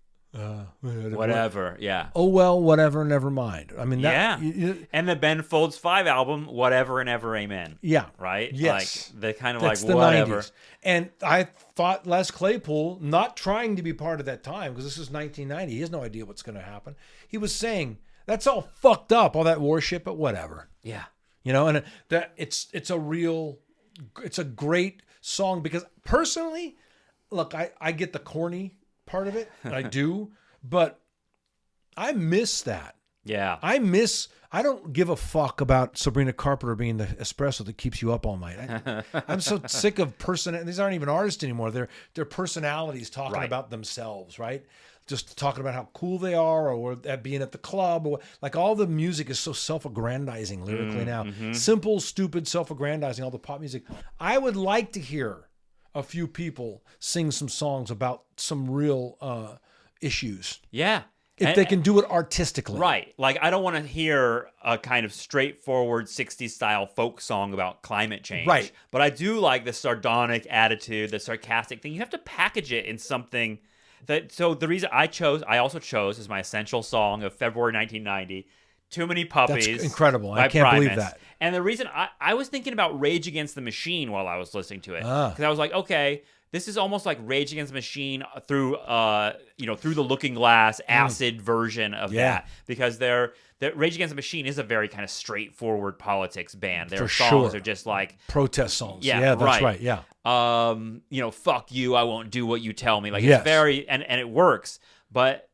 Whatever. Yeah. oh well, whatever, never mind. I mean, that, And the Ben Folds 5 album, Whatever and Ever Amen. yeah, Right? yes, Like, the kind of that's like the whatever. 90s. And I thought Les Claypool, not trying to be part of that time, because this is 1990, he has no idea what's going to happen. He was saying that's all fucked up, all that worship, but whatever. Yeah. You know, and that it's a great song, because personally, look, I get the corny part of it, I do, but I miss that. Yeah. I don't give a fuck about Sabrina Carpenter being the espresso that keeps you up all night. I'm so sick of these aren't even artists anymore. They're personalities talking about themselves, right? Just talking about how cool they are, or at being at the club, or like all the music is so self-aggrandizing lyrically now. Simple, stupid, self-aggrandizing, all the pop music. I would like to hear a few people sing some songs about some real issues. Yeah. If they can do it artistically. Right. Like, I don't want to hear a kind of straightforward 60s style folk song about climate change. Right. But I do like the sardonic attitude, the sarcastic thing. You have to package it in something that. So the reason I also chose as my essential song of February 1990, Too Many Puppies. That's incredible. I by can't Primus. believe that. And the reason I was thinking about Rage Against the Machine while I was listening to it. Because I was like, okay, this is almost like Rage Against the Machine through through the Looking Glass acid version of that, because Rage Against the Machine is a very kind of straightforward politics band. Their songs are just like protest songs. Yeah, that's right. Yeah. Fuck you, I won't do what you tell me. Like, it's very and it works, but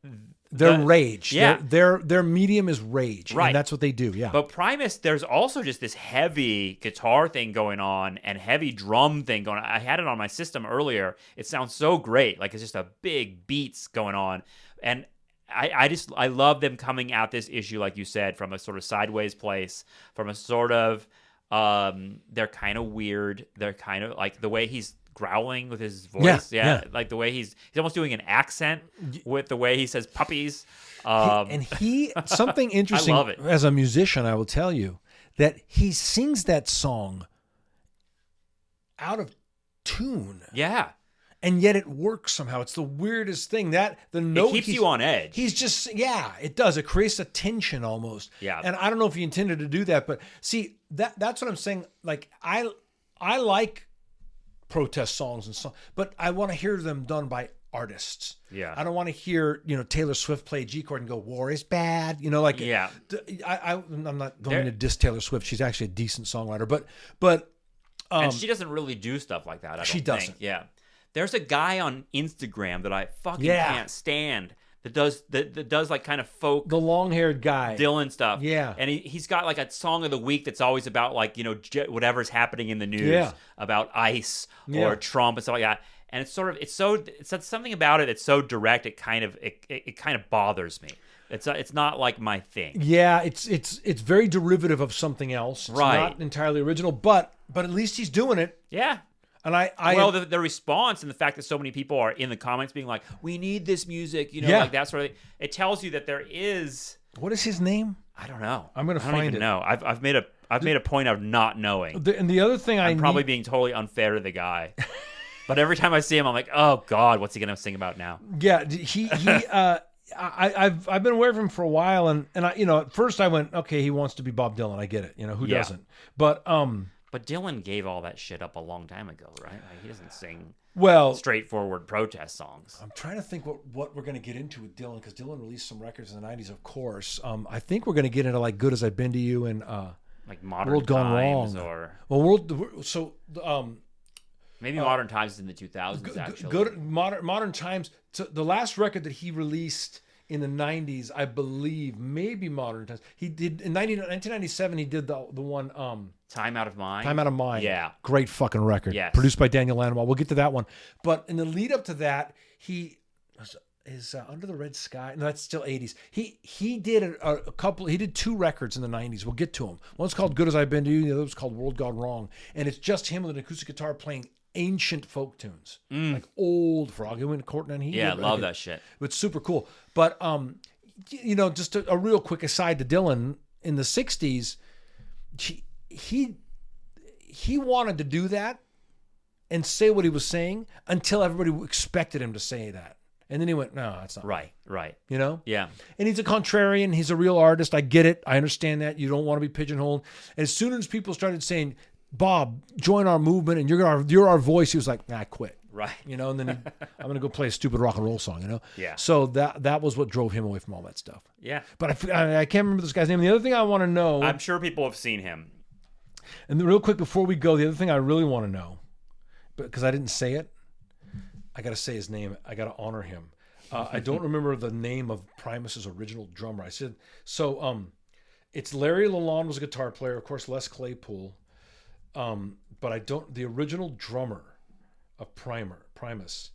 Their rage. Yeah. Their medium is rage. Right. And that's what they do. Yeah. But Primus, there's also just this heavy guitar thing going on and heavy drum thing going on. I had it on my system earlier. It sounds so great. Like, it's just a big beats going on. And I love them coming at this issue, like you said, from a sort of sideways place, from a sort of, they're kind of weird. They're kind of like the way he's growling with his voice. Yeah. Like the way he's almost doing an accent with the way he says puppies. Something interesting I love it. As a musician, I will tell you that he sings that song out of tune. Yeah. And yet it works somehow. It's the weirdest thing. That the note it keeps you on edge. He's just it does. It creates a tension almost. Yeah. And I don't know if he intended to do that, but see, that's what I'm saying. Like, I like protest songs and so, but I want to hear them done by artists. Yeah. I don't want to hear, Taylor Swift play a G chord and go, war is bad. Yeah. I'm not going to diss Taylor Swift. She's actually a decent songwriter, but and she doesn't really do stuff like that. She doesn't. Yeah. There's a guy on Instagram that I fucking can't stand that does like kind of folk, the long-haired guy, Dylan stuff. Yeah. And he's got like a song of the week that's always about like, whatever's happening in the news about ICE or Trump and stuff like that. And it's something about it that's so direct. It kind of bothers me. It's not like my thing. Yeah. It's very derivative of something else. It's not entirely original, but at least he's doing it. Yeah. And the response and the fact that so many people are in the comments being like, we need this music, like that sort of thing. It tells you that there is. What is his name? I don't know. I'm going to find it. I don't even know. I've made a point of not knowing. And the other thing I'm probably being totally unfair to the guy. But every time I see him, I'm like, oh God, what's he going to sing about now? Yeah. I've been aware of him for a while. And I, at first I went, okay, he wants to be Bob Dylan. I get it. Who doesn't? But Dylan gave all that shit up a long time ago, right? Like, he doesn't sing straightforward protest songs. I'm trying to think what we're going to get into with Dylan, because Dylan released some records in the 90s, of course. I think we're going to get into like Good As I've Been to You and like Modern World Times Gone Wrong. Maybe Modern Times is in the 2000s, actually. Good Modern Times. So the last record that he released in the 90s, I believe, maybe Modern Times. He did in 1997. He did the one Time Out of Mind. Time Out of Mind. Yeah, great fucking record. Yes. Produced by Daniel Lanois. We'll get to that one. But in the lead up to that, he is Under the Red Sky. No, that's still 80s. He did a couple. He did 2 records in the 90s. We'll get to them. One's called Good As I've Been to You. The other was called World Gone Wrong. And it's just him with an acoustic guitar playing ancient folk tunes, like old Froggy Went Courting and he. Yeah, I love that shit. It's super cool. But you know, just a real quick aside to Dylan, in the 60s, he wanted to do that and say what he was saying until everybody expected him to say that. And then he went, no, that's not right. Right. You know? Yeah. And he's a contrarian. He's a real artist. I get it. I understand that. You don't want to be pigeonholed. And as soon as people started saying, Bob, join our movement and you're our voice, he was like, nah, I quit. Right. You know, and then I'm going to go play a stupid rock and roll song, you know? Yeah. So that was what drove him away from all that stuff. Yeah. But I can't remember this guy's name. The other thing I want to know. I'm sure people have seen him. And real quick before we go, the other thing I really want to know, because I didn't say it, I got to say his name. I got to honor him. I don't remember the name of Primus's original drummer. I said, so it's Larry Lalonde was a guitar player. Of course, Les Claypool. But the original drummer of Primus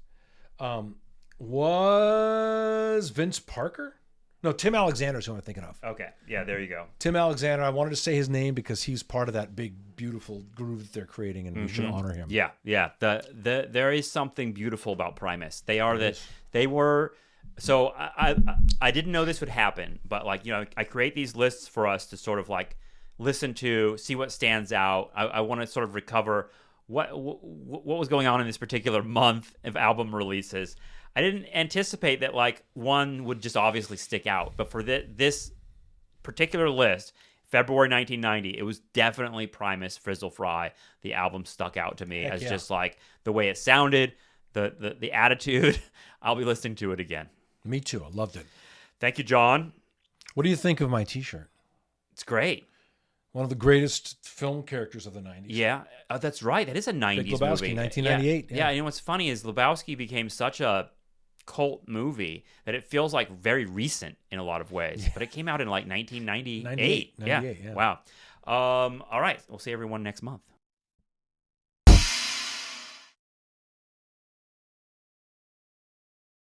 was Vince Parker? No, Tim Alexander is who I'm thinking of. Okay. Yeah, there you go. Tim Alexander. I wanted to say his name because he's part of that big, beautiful groove that they're creating, and we should honor him. Yeah, yeah. There is something beautiful about Primus. They were. So I didn't know this would happen, but like, you know, I create these lists for us to sort of like listen to, see what stands out. I want to sort of recover what was going on in this particular month of album releases. I didn't anticipate that like one would just obviously stick out, but for this particular list, February 1990, it was definitely Primus, Frizzle Fry. The album stuck out to me as just like the way it sounded, the attitude. I'll be listening to it again. Me too. I loved it. Thank you, John. What do you think of my T-shirt? It's great. One of the greatest film characters of the 90s. Yeah, that's right. That is a 90s Big Lebowski, movie. 1998. Yeah, you know what's funny is Lebowski became such a cult movie that it feels like very recent in a lot of ways. But it came out in like 1998. 98, yeah. Wow. All right. We'll see everyone next month.